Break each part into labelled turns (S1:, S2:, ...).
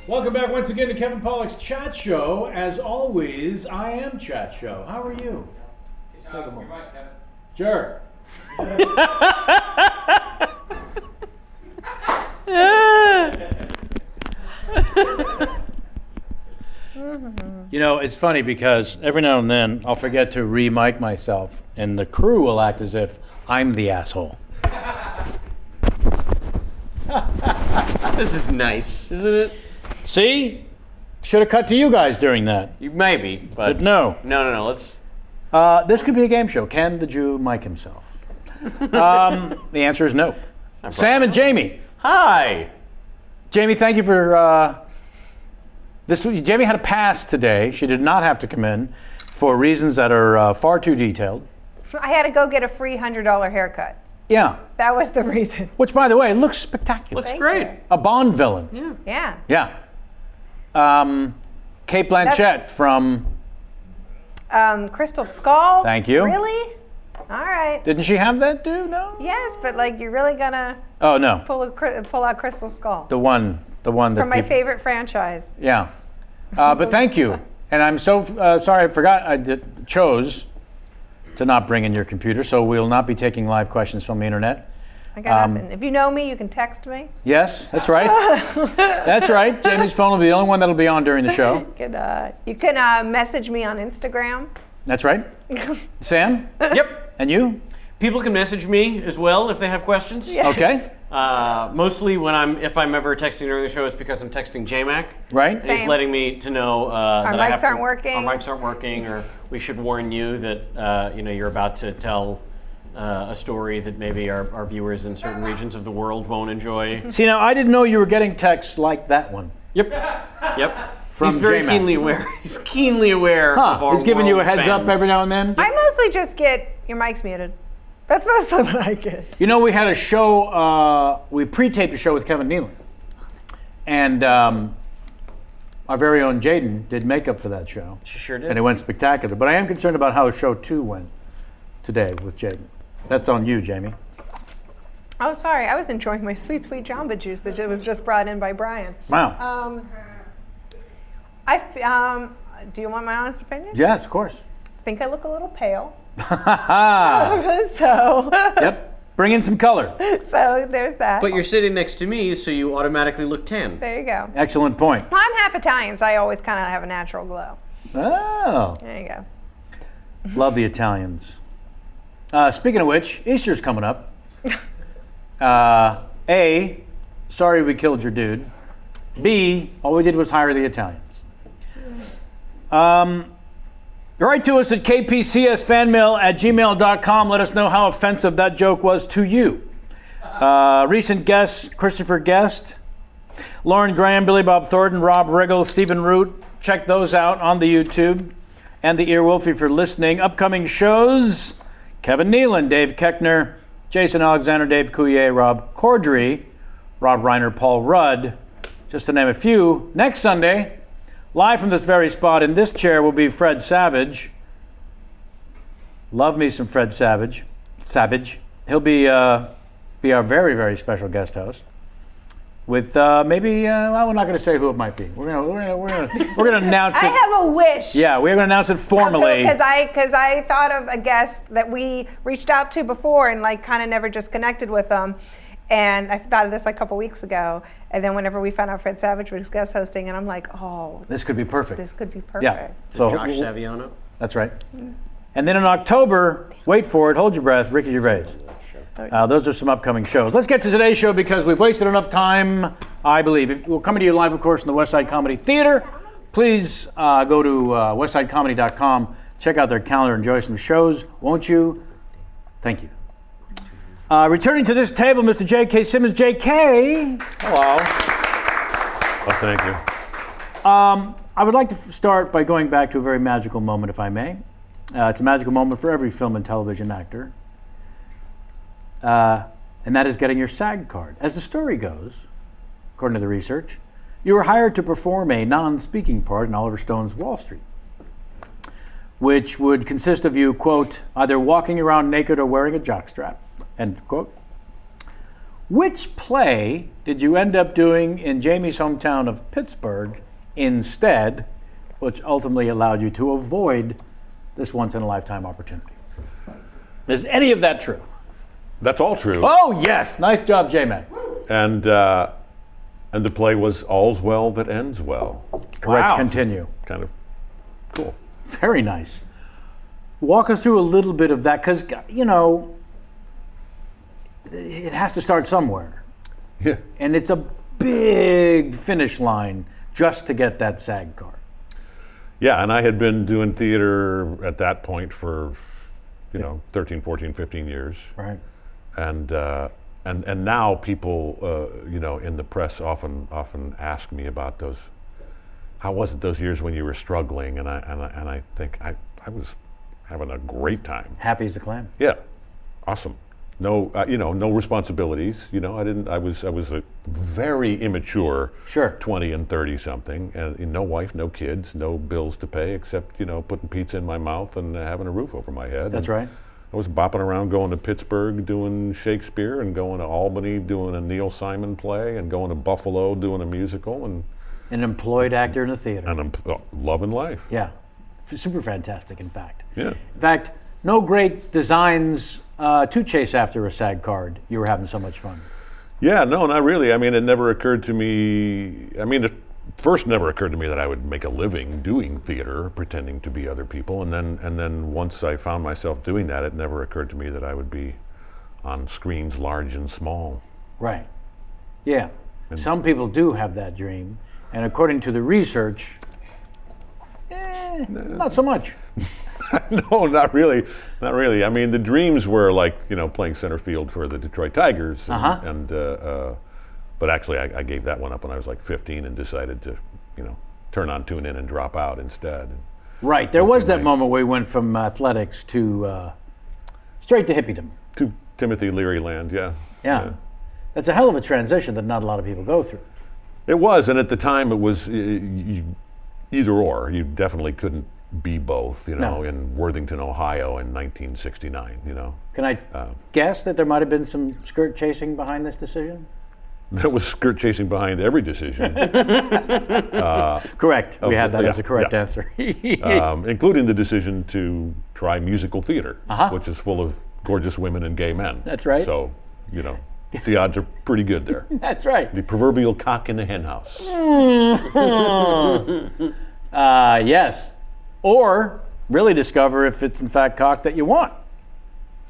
S1: Welcome back once again to Kevin Pollak's Chat Show. As always, I am Chat Show. How are you?
S2: You're right, Kevin.
S1: Sure. You know, it's funny because every now and then I'll forget to re-mic myself, and the crew will act as if I'm the asshole.
S3: This is nice, isn't it?
S1: See? Should have cut to you guys during that.
S3: Maybe,
S1: But no.
S3: No. Let's.
S1: This could be a game show. Can the Jew mic himself? The answer is no. Sam and Jamie.
S3: Hi.
S1: Jamie, thank you for this. Jamie had a pass today. She did not have to come in for reasons that are far too detailed.
S4: I had to go get a free $100 haircut.
S1: Yeah.
S4: That was the reason.
S1: Which, by the way, looks spectacular.
S3: Looks great.
S1: A Bond villain.
S3: Yeah.
S4: Yeah.
S1: Yeah. Kate Blanchett from.
S4: Crystal Skull.
S1: Thank you.
S4: Really? All right.
S1: Didn't she have that too? No.
S4: Yes, but like you're really gonna
S1: Oh no.
S4: pull out Crystal Skull
S1: The one that.
S4: from my
S1: people-
S4: favorite franchise.
S1: Yeah. But thank you. And I'm so sorry I forgot chose to not bring in your computer, so we'll not be taking live questions from the internet.
S4: I got nothing. If you know me, you can text me.
S1: Yes, that's right. That's right. Jamie's phone will be the only one that'll be on during the show.
S4: You can message me on Instagram.
S1: That's right. Sam?
S3: Yep.
S1: And you?
S3: People can message me as well if they have questions.
S4: Yes.
S1: Okay.
S3: Mostly if I'm ever texting during the show, it's because I'm texting JMac.
S1: Right?
S3: And he's
S4: Same.
S3: letting me to know that I
S4: mics
S3: have
S4: aren't working.
S3: Our mics aren't working, or we should warn you that you're about to tell a story that maybe our viewers in certain regions of the world won't enjoy.
S1: See, now I didn't know you were getting texts like that one.
S3: Yep.
S1: From
S3: He's very
S1: JMac.
S3: keenly aware. He's keenly aware of our
S1: He's giving you a
S3: world
S1: heads up
S3: fans.
S1: every now and then?
S4: I mostly just get your mic's muted. That's mostly what I get.
S1: You know, we had a show, we pre-taped a show with Kevin Nealon. And our very own Jaden did makeup for that show.
S3: She sure did.
S1: And it went spectacular. But I am concerned about how show 2 went today with Jaden. That's on you, Jamie.
S4: Oh, sorry. I was enjoying my sweet, sweet Jamba Juice that was just brought in by Brian.
S1: Wow.
S4: Do you want my honest opinion?
S1: Yes, of course.
S4: I think I look a little pale.
S1: Yep.
S4: So
S1: Bring in some color.
S4: so there's that.
S3: But you're sitting next to me, so you automatically look tan.
S4: There you go.
S1: Excellent point.
S4: Well, I'm half Italian, so I always kind of have a natural glow.
S1: Oh,
S4: There you go.
S1: love the Italians. Speaking of which, Easter's coming up. A, sorry we killed your dude. B, all we did was hire the Italians. Write to us at kpcsfanmail@gmail.com. Let us know how offensive that joke was to you. Recent guests, Christopher Guest, Lauren Graham, Billy Bob Thornton, Rob Riggle, Stephen Root. Check those out on the YouTube. And the Earwolf if you're listening. Upcoming shows, Kevin Nealon, Dave Keckner, Jason Alexander, Dave Coulier, Rob Cordry, Rob Reiner, Paul Rudd, just to name a few. Next Sunday, live from this very spot in this chair will be Fred Savage. Love me some Fred Savage. He'll be our very, very special guest host. With maybe, well, we're not going to say who it might be. We're gonna announce it.
S4: I have a wish.
S1: Yeah, we're going to announce it formally.
S4: Because I thought of a guest that we reached out to before and like kind of never just connected with them. And I thought of this like a couple weeks ago. And then whenever we found out Fred Savage was guest hosting, and I'm like, oh,
S1: This could be perfect.
S4: this could be perfect.
S1: Yeah. So
S3: Josh Saviano.
S1: that's right. And then in October, wait for it, hold your breath, Ricky Gervais. Those are some upcoming shows. Let's get to today's show because we've wasted enough time, I believe. We're coming to you live, of course, in the Westside Comedy Theater. Please go to westsidecomedy.com, check out their calendar, enjoy some shows, won't you? Thank you. Returning to this table, Mr. J.K. Simmons. J.K.
S5: Hello. Well, thank you.
S1: I would like to start by going back to a very magical moment, if I may. It's a magical moment for every film and television actor. And that is getting your SAG card. As the story goes, according to the research, you were hired to perform a non-speaking part in Oliver Stone's Wall Street, which would consist of you, quote, either walking around naked or wearing a jockstrap, end quote. Which play did you end up doing in Jamie's hometown of Pittsburgh instead, which ultimately allowed you to avoid this once-in-a-lifetime opportunity? Is any of that true?
S5: That's all true.
S1: Oh, yes. Nice job, J-Man.
S5: And the play was All's Well That Ends Well.
S1: Correct. Continue.
S5: Kind of cool.
S1: Very nice. Walk us through a little bit of that, because, you know, it has to start somewhere.
S5: Yeah.
S1: And it's a big finish line just to get that SAG card.
S5: Yeah, and I had been doing theater at that point for, 13, 14, 15 years.
S1: Right.
S5: And now people, in the press often ask me about those. How was it those years when you were struggling? And I think I was having a great time.
S1: Happy as a clam.
S5: Yeah, awesome. No, no responsibilities. I was a very immature.
S1: Sure.
S5: 20 and 30 something, and no wife, no kids, no bills to pay except putting pizza in my mouth and having a roof over my head.
S1: That's
S5: And
S1: right.
S5: I was bopping around, going to Pittsburgh doing Shakespeare, and going to Albany doing a Neil Simon play, and going to Buffalo doing a musical, and
S1: An employed actor in the theater.
S5: I'm loving life.
S1: Yeah. Super fantastic, in fact.
S5: Yeah.
S1: In fact, no great designs to chase after a SAG card. You were having so much fun.
S5: Yeah, no, not really. I mean, it never occurred to me. I mean, it first never occurred to me that I would make a living doing theater, pretending to be other people. And then once I found myself doing that, it never occurred to me that I would be on screens large and small.
S1: Right. Yeah. Some people do have that dream, and according to the research, not so much.
S5: No, not really. Not really. I mean, the dreams were like, playing center field for the Detroit Tigers. But actually, I gave that one up when I was like 15 and decided to, turn on, tune in, and drop out instead.
S1: Right. There was that moment where we went from athletics to straight to hippiedom.
S5: To Timothy Leary land, yeah.
S1: Yeah. That's a hell of a transition that not a lot of people go through.
S5: It was, and at the time it was either or. You definitely couldn't be both,
S1: No.
S5: in Worthington, Ohio in 1969,
S1: Can I guess that there might have been some skirt chasing behind this decision?
S5: There was skirt chasing behind every decision.
S1: Correct. We had that
S5: yeah,
S1: as a correct
S5: yeah.
S1: answer.
S5: Including the decision to try musical theater,
S1: Uh-huh.
S5: which is full of gorgeous women and gay men.
S1: That's right.
S5: So, the odds are pretty good there.
S1: That's right.
S5: The proverbial cock in the hen house.
S1: Yes. Or really discover if it's in fact cock that you want.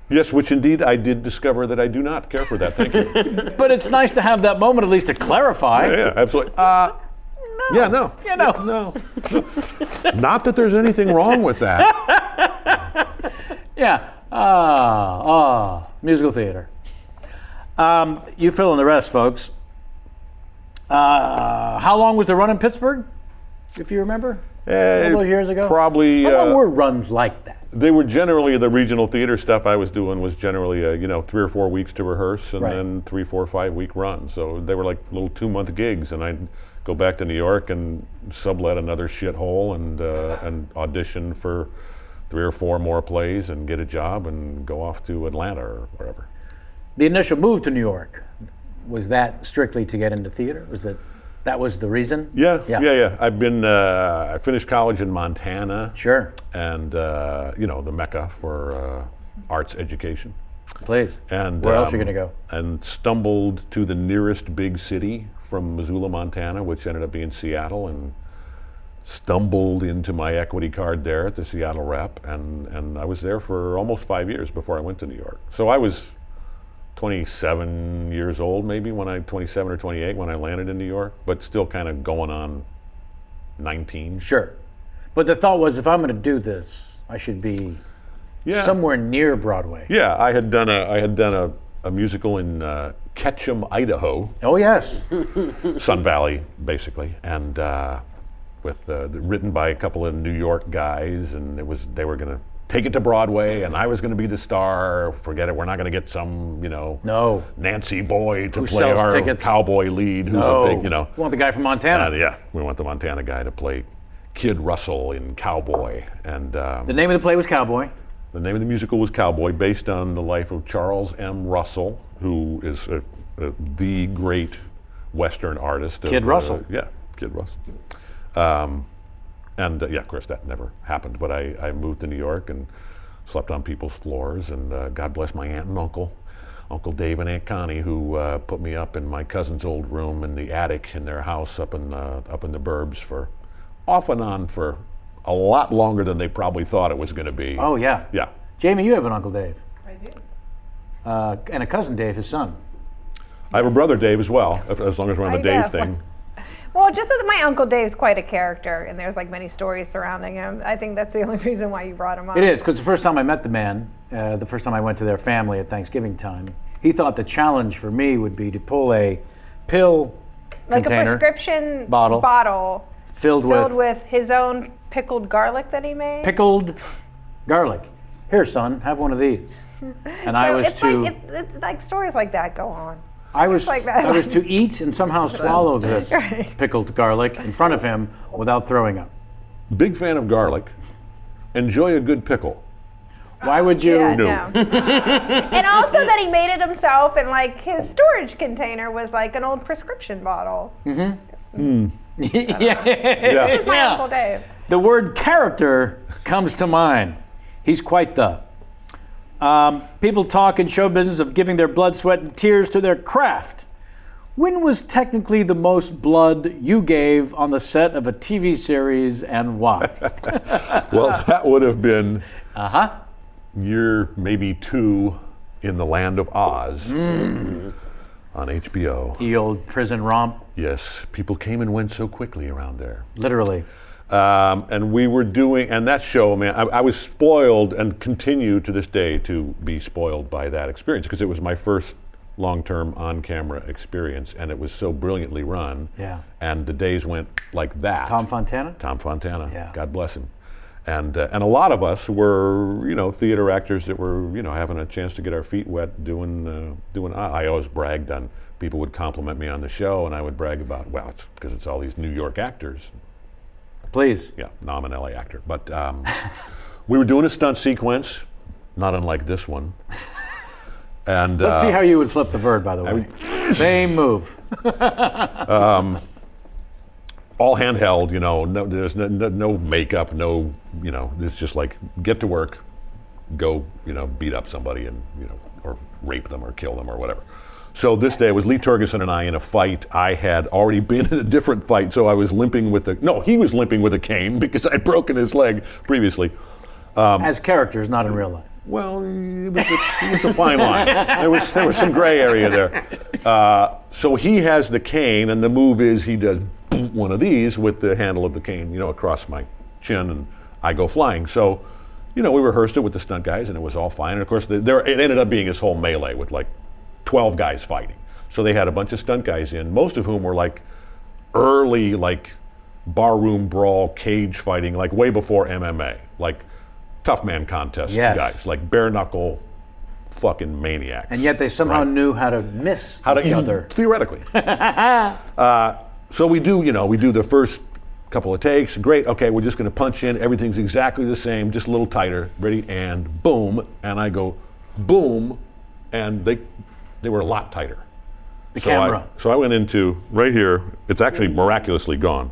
S5: Yes, which indeed I did discover that I do not care for that. Thank you.
S1: But it's nice to have that moment at least to clarify.
S5: Yeah, absolutely. No.
S1: No.
S5: No. Not that there's anything wrong with that.
S1: Yeah. Musical theater. You fill in the rest, folks. How long was the run in Pittsburgh, if you remember? All those years ago?
S5: Probably.
S1: How long were runs like that?
S5: They were generally, the regional theater stuff I was doing was generally 3 or 4 weeks to rehearse, and
S1: Right.
S5: then 3, 4, 5 week runs. So they were like little 2-month gigs, and I'd go back to New York and sublet another shithole and audition for 3 or 4 more plays and get a job and go off to Atlanta or wherever.
S1: The initial move to New York, was that strictly to get into theater? That was the reason?
S5: Yeah. I've been, I finished college in Montana.
S1: Sure.
S5: And, the Mecca for arts education.
S1: Please.
S5: And
S1: where else are you going to go?
S5: And stumbled to the nearest big city from Missoula, Montana, which ended up being Seattle, and stumbled into my equity card there at the Seattle Rep, and I was there for almost 5 years before I went to New York. So I was 27 years old, maybe 27 or 28 when I landed in New York, but still kind of going on 19.
S1: Sure. But the thought was, if I'm going to do this, I should be somewhere near Broadway.
S5: Yeah, I had done a musical in Ketchum, Idaho.
S1: Oh, yes.
S5: Sun Valley, basically, and written by a couple of New York guys, and they were going to take it to Broadway, and I was going to be the star. Forget it, we're not going to get some,
S1: No.
S5: Nancy boy to
S1: Who
S5: play
S1: sells
S5: our
S1: tickets.
S5: cowboy lead, who's
S1: No.
S5: a big,
S1: We want the guy from Montana.
S5: yeah, we want the Montana guy to play Kid Russell in Cowboy, and
S1: The name of the play was Cowboy.
S5: the name of the musical was Cowboy, based on the life of Charles M. Russell, who is the great Western artist.
S1: Kid Russell.
S5: Yeah, Kid Russell. And yeah, of course, that never happened. But I moved to New York and slept on people's floors. And God bless my aunt and uncle, Uncle Dave and Aunt Connie, who put me up in my cousin's old room in the attic in their house up in the burbs for off and on for a lot longer than they probably thought it was going to be.
S1: Oh, yeah.
S5: Yeah.
S1: Jamie, you have an Uncle Dave.
S4: I do.
S1: And a cousin Dave, his son.
S5: I have a brother Dave as well, as long as we're on the
S4: I
S5: Dave
S4: know.
S5: thing.
S4: Well, just that my Uncle Dave's quite a character, and there's like many stories surrounding him. I think that's the only reason why you brought him up.
S1: It is, because the first time I met the man, the first time I went to their family at Thanksgiving time, he thought the challenge for me would be to pull a pill
S4: Like
S1: container
S4: a prescription
S1: bottle filled
S4: with his own pickled garlic that he made.
S1: pickled garlic. Here, son, have one of these. And I was
S4: it's
S1: to
S4: it's like stories like that go on.
S1: I was
S4: like that.
S1: I was to eat and somehow swallow this
S4: Right.
S1: pickled garlic in front of him without throwing up.
S5: Big fan of garlic. Enjoy a good pickle.
S1: Why would you?
S4: Yeah,
S5: No.
S4: no. And also that he made it himself, and like his storage container was like an old prescription bottle.
S1: yeah.
S4: This is my
S1: Yeah.
S4: Uncle Dave.
S1: The word character comes to mind. He's quite the. People talk in show business of giving their blood, sweat, and tears to their craft. When was technically the most blood you gave on the set of a TV series, and why?
S5: Well, that would have been
S1: Uh-huh.
S5: year maybe 2 in the Land of Oz on HBO.
S1: The old prison romp,
S5: Yes, people came and went so quickly around there.
S1: literally.
S5: And we were doing, and that show, man, I was spoiled and continue to this day to be spoiled by that experience because it was my first long-term on-camera experience, and it was so brilliantly run.
S1: Yeah.
S5: And the days went like that.
S1: Tom Fontana?
S5: Tom Fontana,
S1: Yeah.
S5: God bless him. And a lot of us were, theater actors that were, having a chance to get our feet wet doing. I always bragged on, people would compliment me on the show, and I would brag about, well, it's because it's all these New York actors.
S1: Please.
S5: Yeah, no, I'm an LA actor. But we were doing a stunt sequence, not unlike this one. And
S1: Let's see how you would flip the bird, by the way. Same move.
S5: all handheld, no, there's no makeup, no, it's just like get to work, go, beat up somebody and, or rape them or kill them or whatever. So this day it was Lee Turgeson and I in a fight. I had already been in a different fight, so I was limping with he was limping with a cane because I'd broken his leg previously.
S1: As characters, not in real life.
S5: Well, it was a fine line. There was some gray area there. So he has the cane, and the move is he does one of these with the handle of the cane, across my chin, and I go flying. So, we rehearsed it with the stunt guys, and it was all fine. And of course, it ended up being this whole melee with like 12 guys fighting. So they had a bunch of stunt guys in, most of whom were like early, like barroom brawl, cage fighting, like way before MMA, like tough man contest guys, like bare knuckle fucking maniacs.
S1: And yet they somehow knew how to miss each other.
S5: Theoretically. So we do the first couple of takes. Great, okay, we're just going to punch in. Everything's exactly the same, just a little tighter. Ready, and boom. And I go, boom, and they were a lot tighter.
S1: The camera.
S5: So I went into, right here, it's actually miraculously gone,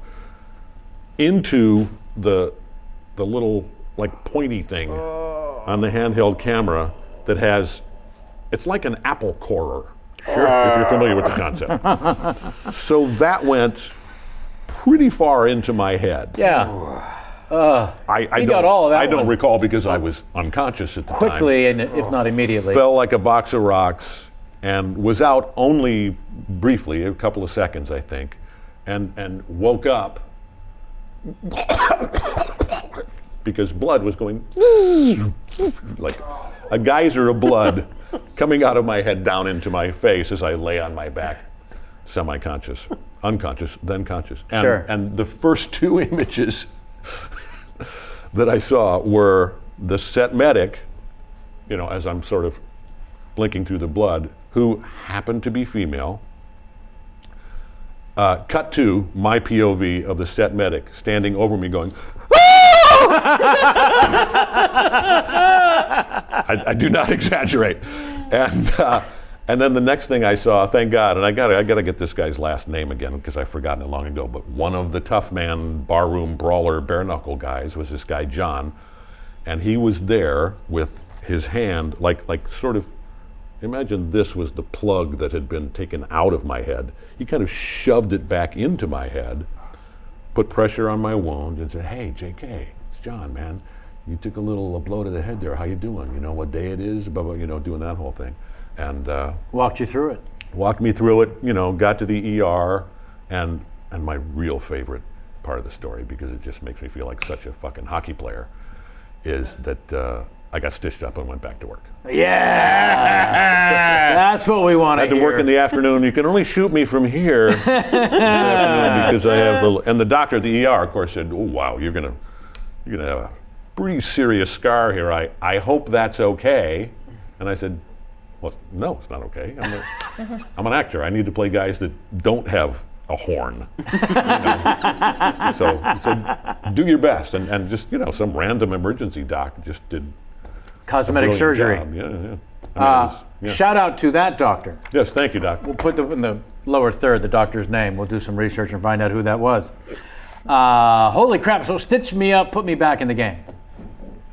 S5: into the little, like, pointy thing on the handheld camera that has, it's like an apple corer. Sure. If you're familiar with the concept. So that went pretty far into my head.
S1: Yeah.
S5: I
S1: got all of that
S5: I don't
S1: one.
S5: recall because I was unconscious at the time.
S1: Quickly, and if not immediately.
S5: Fell like a box of rocks and was out only briefly, a couple of seconds, I think, and woke up because blood was going like a geyser of blood coming out of my head down into my face as I lay on my back, semi-conscious, unconscious, then conscious. And,
S1: Sure.
S5: and the first 2 images that I saw were the set medic, as I'm sort of blinking through the blood, who happened to be female. Cut to my POV of the set medic standing over me going, I do not exaggerate. And then the next thing I saw, thank God, and I gotta get this guy's last name again because I've forgotten it long ago, but one of the tough man, barroom brawler, bare knuckle guys was this guy, John. And he was there with his hand, like sort of, imagine this was the plug that had been taken out of my head. He kind of shoved it back into my head, put pressure on my wound, and said, "Hey, JK, it's John, man. You took a blow to the head there. How you doing? You know what day it is?" Blah, blah, doing that whole thing. And
S1: Walked you through it.
S5: walked me through it, got to the ER, and my real favorite part of the story, because it just makes me feel like such a fucking hockey player, is that I got stitched up and went back to work.
S1: Yeah, that's what we want
S5: I
S1: to
S5: had
S1: hear.
S5: to work in the afternoon. You can only shoot me from here in the afternoon because I have and the doctor at the ER, of course, said, "Oh wow, you're gonna have a pretty serious scar here. I hope that's okay." And I said, "Well, no, it's not okay. I'm an actor. I need to play guys that don't have a horn." So he said, "Do your best," and just some random emergency doc just did
S1: Cosmetic
S5: brilliant
S1: surgery.
S5: job. Yeah. I mean, it was-
S1: Shout out to that doctor.
S5: Yes, thank you, doc.
S1: We'll put in the lower third the doctor's name. We'll do some research and find out who that was. Holy crap! So stitched me up, put me back in the game.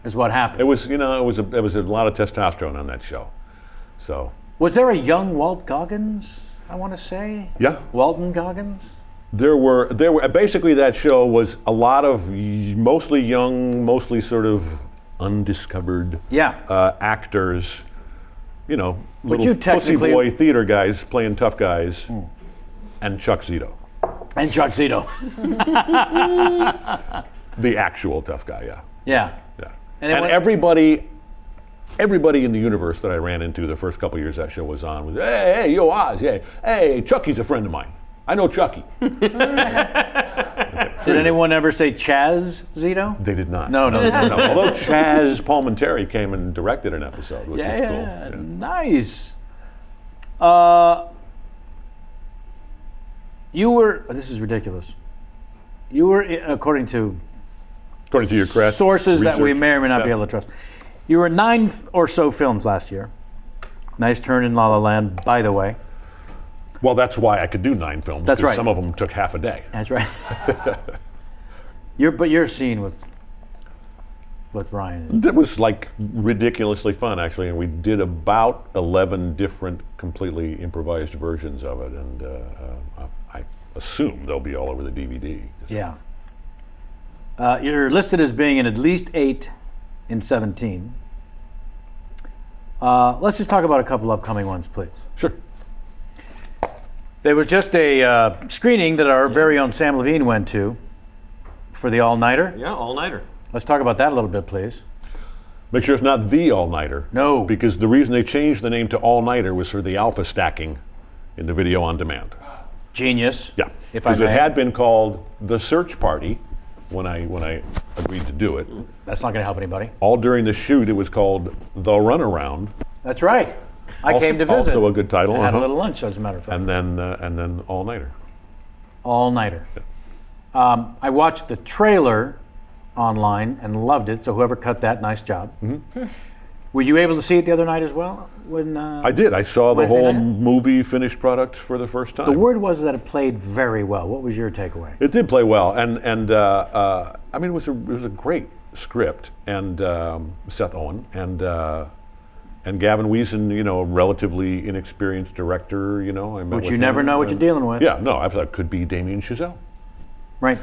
S1: Is what happened.
S5: It was a lot of testosterone on that show. So
S1: Was there a young Walt Goggins? I want to say.
S5: yeah,
S1: Walton Goggins.
S5: there were basically that show was a lot of mostly young, mostly sort of undiscovered
S1: Yeah.
S5: actors. Little
S1: you
S5: pussy
S1: technically-
S5: boy theater guys playing tough guys, and Chuck Zito,
S1: And Chuck Zito.
S5: the actual tough guy. Yeah,
S1: Yeah.
S5: yeah.
S1: And it
S5: And
S1: went-
S5: everybody in the universe that I ran into the first couple years that show was on was, hey, yo, Oz, hey, Chucky's a friend of mine. I know Chucky.
S1: Did anyone ever say Chaz Zito?
S5: They did not.
S1: No.
S5: Although Chaz Palminteri came and directed an episode, which was cool.
S1: Yeah,
S5: Yeah.
S1: nice. You were. This is ridiculous. You were, according to
S5: According to your craft
S1: sources that we
S5: research.
S1: may or may not be
S5: Yeah.
S1: able to trust, you were in 9 or so films last year. Nice turn in La La Land, by the way.
S5: Well, that's why I could do 9 films.
S1: That's
S5: 'cause
S1: right.
S5: Some of them took half a day.
S1: That's right. You're scene with Ryan.
S5: It was like ridiculously fun, actually, and we did about 11 different completely improvised versions of it, and I assume they'll be all over the DVD.
S1: Yeah. You're listed as being in at least 8 in 17. Let's just talk about a couple upcoming ones, please.
S5: Sure.
S1: There was just a screening that our very own Sam Levine went to for the all-nighter.
S3: Yeah, all-nighter.
S1: Let's talk about that a little bit, please.
S5: Make sure it's not the all-nighter.
S1: No.
S5: Because the reason they changed the name to all-nighter was for the alpha stacking in the video on demand.
S1: Genius.
S5: Yeah.
S1: If I
S5: Because it
S1: may.
S5: had been called The Search Party when I agreed to do it.
S1: That's not going to help anybody.
S5: All during the shoot, it was called The Runaround.
S1: That's right. I
S5: Also-
S1: came to visit.
S5: also a good title,
S1: I had a
S5: uh-huh.
S1: little lunch, as a matter of fact.
S5: And then all-nighter.
S1: All-nighter. I watched the trailer online and loved it. So whoever cut that, nice job.
S5: Mm-hmm.
S1: Were you able to see it the other night as well? When
S5: I did. I saw the
S1: Wednesday
S5: whole
S1: night?
S5: movie finished product for the first time.
S1: the word was that it played very well. What was your takeaway?
S5: It did play well, and I mean it was a great script, and Seth Owen and Gavin Wiesen, a relatively inexperienced director, I met
S1: But
S5: with
S1: you
S5: him,
S1: never know what you're
S5: and-
S1: dealing with.
S5: Yeah, no, I thought it could be Damien Chazelle.
S1: Right.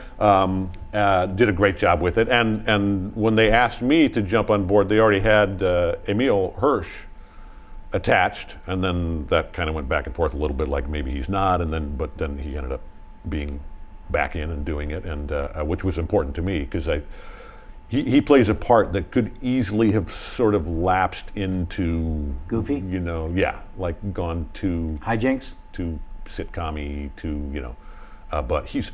S5: Did a great job with it, and when they asked me to jump on board, they already had Emil Hirsch attached, and then that kind of went back and forth a little bit, like maybe he's not, but then he ended up being back in and doing it, and which was important to me because he plays a part that could easily have sort of lapsed into
S1: Goofy?
S5: like gone to
S1: Hijinks?
S5: sitcom-y but he's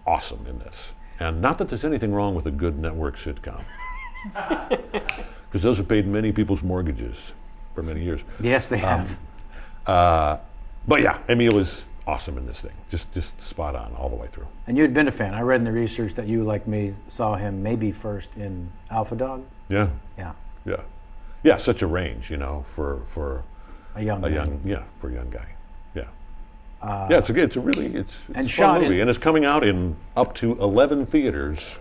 S5: awesome in this. And not that there's anything wrong with a good network sitcom, because those have paid many people's mortgages for many years.
S1: Yes, they have.
S5: But yeah, Emil was awesome in this thing, just spot on all the way through.
S1: And you had been a fan. I read in the research that you, like me, saw him maybe first in Alpha Dog.
S5: Yeah,
S1: Yeah.
S5: yeah, such a range, for
S1: A young
S5: a
S1: man.
S5: young for a young guy. Yeah. Yeah, it's a really it's
S1: and
S5: a
S1: shot
S5: fun movie,
S1: in-
S5: and it's coming out in up to 11 theaters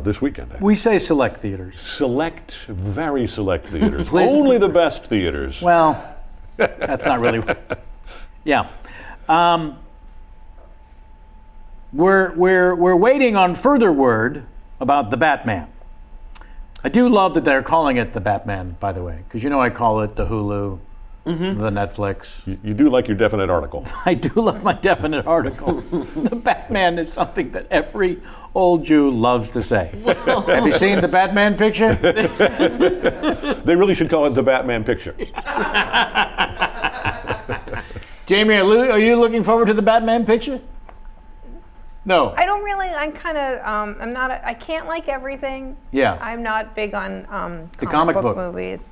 S5: this weekend.
S1: We say select theaters.
S5: Select, very select theaters.
S1: Please.
S5: Only the best theaters.
S1: Well, that's not really. Yeah. We're waiting on further word about the Batman. I do love that they're calling it the Batman, by the way, because I call it the Hulu, the Netflix.
S5: You do like your definite article.
S1: I do love my definite article. The Batman is something that every old Jew loves to say. Have you seen the Batman picture?
S5: They really should call it the Batman picture.
S1: Jamie, are you looking forward to the Batman picture? No.
S4: I don't really. I'm kind of. I'm not. I can't like everything.
S1: Yeah.
S4: I'm not big on
S1: comic book.
S4: movies.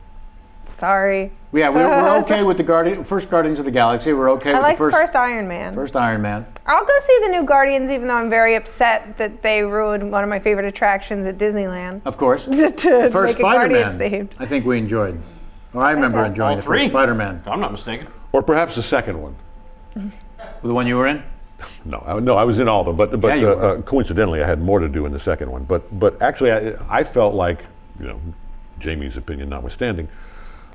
S4: Sorry.
S1: Yeah, we're okay with the first Guardians of the Galaxy. We're okay
S4: I
S1: with
S4: like
S1: the
S4: first Iron Man.
S1: first Iron Man.
S4: I'll go see the new Guardians, even though I'm very upset that they ruined one of my favorite attractions at Disneyland.
S1: Of course.
S4: to
S1: First
S4: make it Guardians
S1: Spider-Man,
S4: themed.
S1: I think we enjoyed. Or I remember
S4: all
S1: enjoying
S3: All
S1: the
S3: three?
S1: first Spider-Man.
S3: If I'm not mistaken.
S5: Or perhaps the second one.
S1: The one you were in?
S5: No, I was in all of them, but
S1: Yeah, you were.
S5: coincidentally, I had more to do in the second one. But actually, I felt like, Jamie's opinion notwithstanding,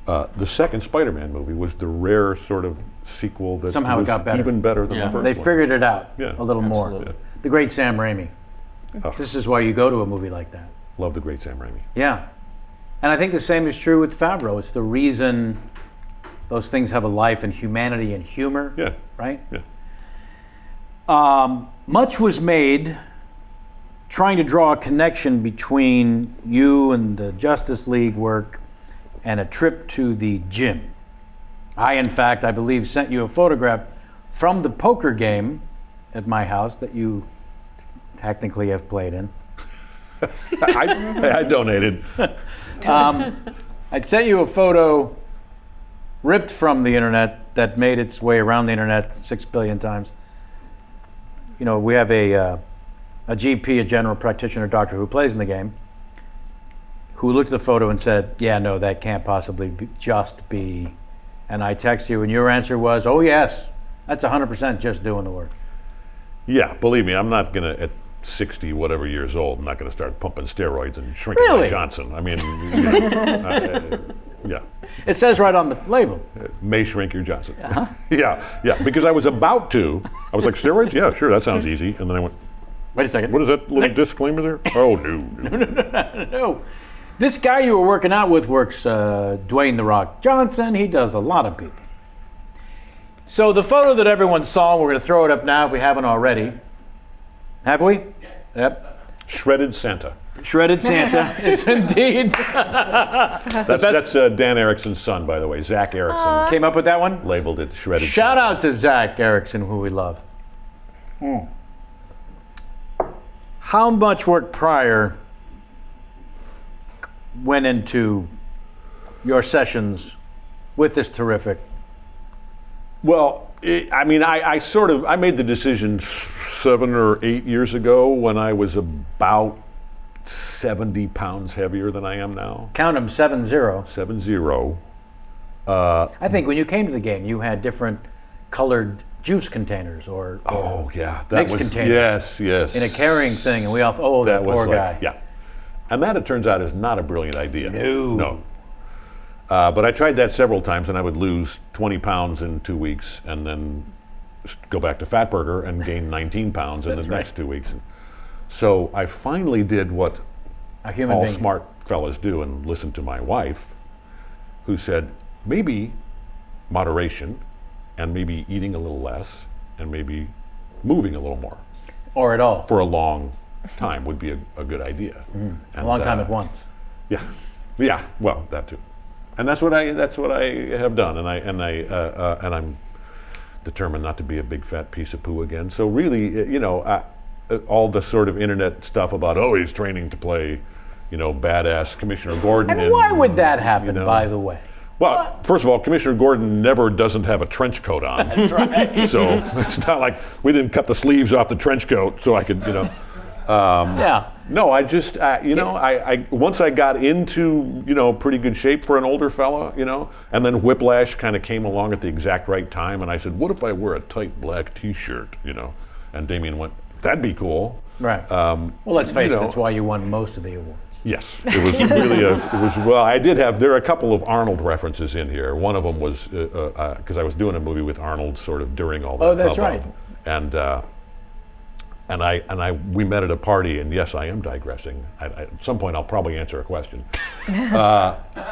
S5: the second Spider-Man movie was the rare sort of sequel that
S1: Somehow it
S5: was
S1: got better.
S5: even better than
S3: Yeah.
S5: the first
S1: They
S5: one.
S1: figured it out
S5: Yeah,
S1: a little more.
S3: absolutely.
S1: The great Sam Raimi.
S5: Oh.
S1: This is why you go to a movie like that.
S5: Love the great Sam Raimi.
S1: Yeah. And I think the same is true with Favreau. It's the reason those things have a life and humanity and humor,
S5: Yeah,
S1: right?
S5: yeah.
S1: Much was made trying to draw a connection between you and the Justice League work and a trip to the gym. I, in fact, I believe, sent you a photograph from the poker game at my house that you technically have played in.
S5: I donated.
S1: I sent you a photo ripped from the internet that made its way around the internet 6 billion times. We have a GP, a general practitioner doctor who plays in the game, who looked at the photo and said, yeah, no, that can't possibly just be. And I text you, and your answer was, oh, yes, that's 100% just doing the work.
S5: Yeah, believe me, I'm not going to, at 60 whatever years old, I'm not going to start pumping steroids and shrinking
S1: Really?
S5: my Johnson. I mean, yeah.
S1: It says right on the label.
S5: May shrink your Johnson. Yeah, because I was about to. I was like, steroids? Yeah, sure, that sounds easy. And then I went,
S1: Wait a second.
S5: what is that little disclaimer there? Oh, no.
S1: No. This guy you were working out with works Dwayne "The Rock" Johnson. He does a lot of people. So the photo that everyone saw, we're going to throw it up now if we haven't already. Have we? Yep.
S5: Shredded Santa.
S1: Shredded Santa is indeed.
S5: That's Dan Erickson's son, by the way. Zach Erickson
S1: Came up with that one?
S5: labeled it Shredded
S1: Shout
S5: Santa.
S1: out to Zach Erickson, who we love. How much work prior went into your sessions with this terrific?
S5: Well, I made the decision 7 or 8 years ago when I was about 70 pounds heavier than I am now.
S1: Count them 7-0.
S5: 7-0.
S1: I think when you came to the game, you had different colored juice containers or
S5: Oh yeah,
S1: mixed containers.
S5: Yes.
S1: in a carrying thing, and we all thought, oh, that poor guy.
S5: Yeah, and that, it turns out, is not a brilliant idea.
S1: No.
S5: But I tried that several times, and I would lose 20 pounds in 2 weeks, and then go back to Fatburger and gain 19 pounds in the next 2 weeks. So I finally did what
S1: A human
S5: all
S1: being.
S5: smart fellas do, and listened to my wife, who said, maybe moderation, and maybe eating a little less, and maybe moving a little more
S1: Or at all.
S5: for a long time would be a good idea.
S1: A long time at once.
S5: Yeah. Well, that too, and that's what I have done, and I'm determined not to be a big fat piece of poo again. So really, all the sort of internet stuff about he's training to play, badass Commissioner Gordon.
S1: And why would that happen,
S5: know.
S1: by the way?
S5: Well, first of all, Commissioner Gordon never doesn't have a trench coat on. That's right. So it's not like we didn't cut the sleeves off the trench coat so I could,
S1: Yeah.
S5: No, I just, I once I got into, pretty good shape for an older fella, and then Whiplash kind of came along at the exact right time, and I said, what if I wear a tight black T-shirt, And Damien went, that'd be cool.
S1: Right. Well, let's face it, that's why you won most of the awards.
S5: Yes, it was really there are a couple of Arnold references in here. One of them was, because I was doing a movie with Arnold sort of during all that.
S1: Oh, that's right.
S5: And we met at a party, and yes, I am digressing. At some point, I'll probably answer a question.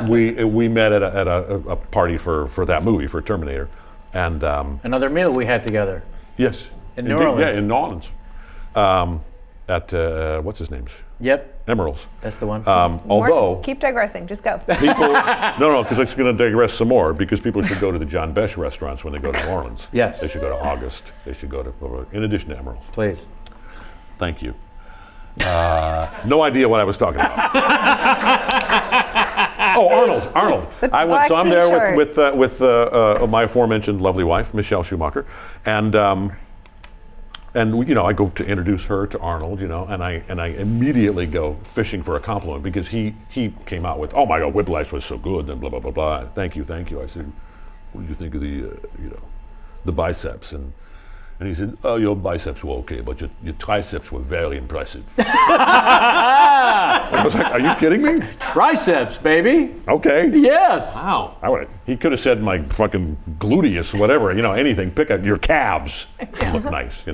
S5: We met at a party for that movie, for Terminator, and
S1: Another meal we had together.
S5: yes,
S1: In New Orleans.
S5: yeah, in New Orleans, at what's his name?
S1: Yep,
S5: Emerald's.
S1: that's the one.
S5: Although
S4: Keep digressing. Just go.
S5: people, no, because it's going to digress some more. Because people should go to the John Besh restaurants when they go to New Orleans.
S1: Yes.
S5: They should go to August. They should go to, in addition to Emerald's.
S1: Please.
S5: Thank you. No idea what I was talking about. Oh, Arnold. I went. So I'm there with my aforementioned lovely wife, Michelle Schumacher, and I go to introduce her to Arnold, and I immediately go fishing for a compliment because he came out with, oh my God, Whiplash was so good, and blah blah blah blah. Thank you. I said, what did you think of the biceps? And he said, oh, your biceps were okay, but your triceps were very impressive. I was like, are you kidding me?
S1: Triceps, baby.
S5: Okay.
S1: Yes.
S3: Wow.
S5: He could have said my fucking gluteus, whatever, anything. Pick up your calves. Look nice,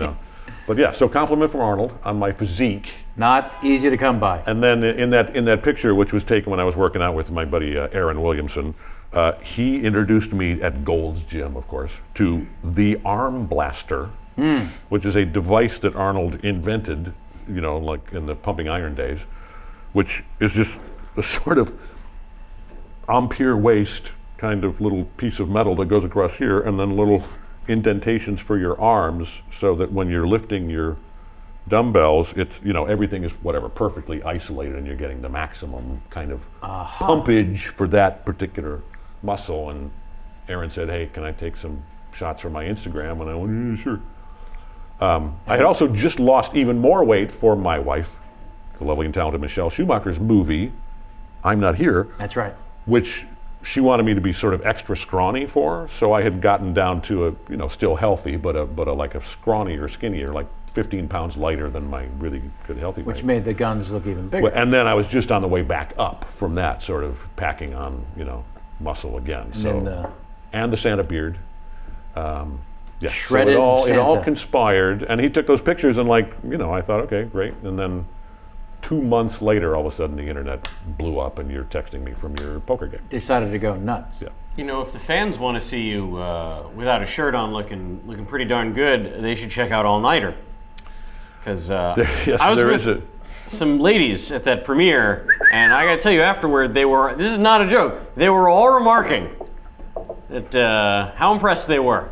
S5: But yeah, so compliment from Arnold on my physique.
S1: Not easy to come by.
S5: And then in that picture, which was taken when I was working out with my buddy Aaron Williamson, he introduced me at Gold's Gym, of course, to the Arm Blaster, which is a device that Arnold invented, like in the pumping iron days, which is just a sort of ampere waist kind of little piece of metal that goes across here, and then little indentations for your arms, so that when you're lifting your dumbbells, it's everything is perfectly isolated, and you're getting the maximum kind of pumpage for that particular muscle. And Aaron said, hey, can I take some shots for my Instagram? And I went, yeah, sure. I had also just lost even more weight for my wife, the lovely and talented Michelle Schumacher's movie, I'm Not Here.
S1: That's right.
S5: Which she wanted me to be sort of extra scrawny for, so I had gotten down to a, still healthy, but like a scrawnier, skinnier, like 15 pounds lighter than my really good healthy weight.
S1: Which made the guns look even bigger.
S5: And then I was just on the way back up from that, sort of packing on, muscle again. And the Santa beard. Yeah,
S1: Shredded
S5: so it all
S1: Santa.
S5: Conspired, and he took those pictures, and I thought, okay, great. And then 2 months later, all of a sudden, the internet blew up, and you're texting me from your poker game.
S1: Decided to go nuts.
S5: Yeah.
S3: If the fans want to see you without a shirt on, looking pretty darn good, they should check out All Nighter. Because I was with some ladies at that premiere, and I got to tell you, afterward, this is not a joke, they were all remarking that how impressed they were.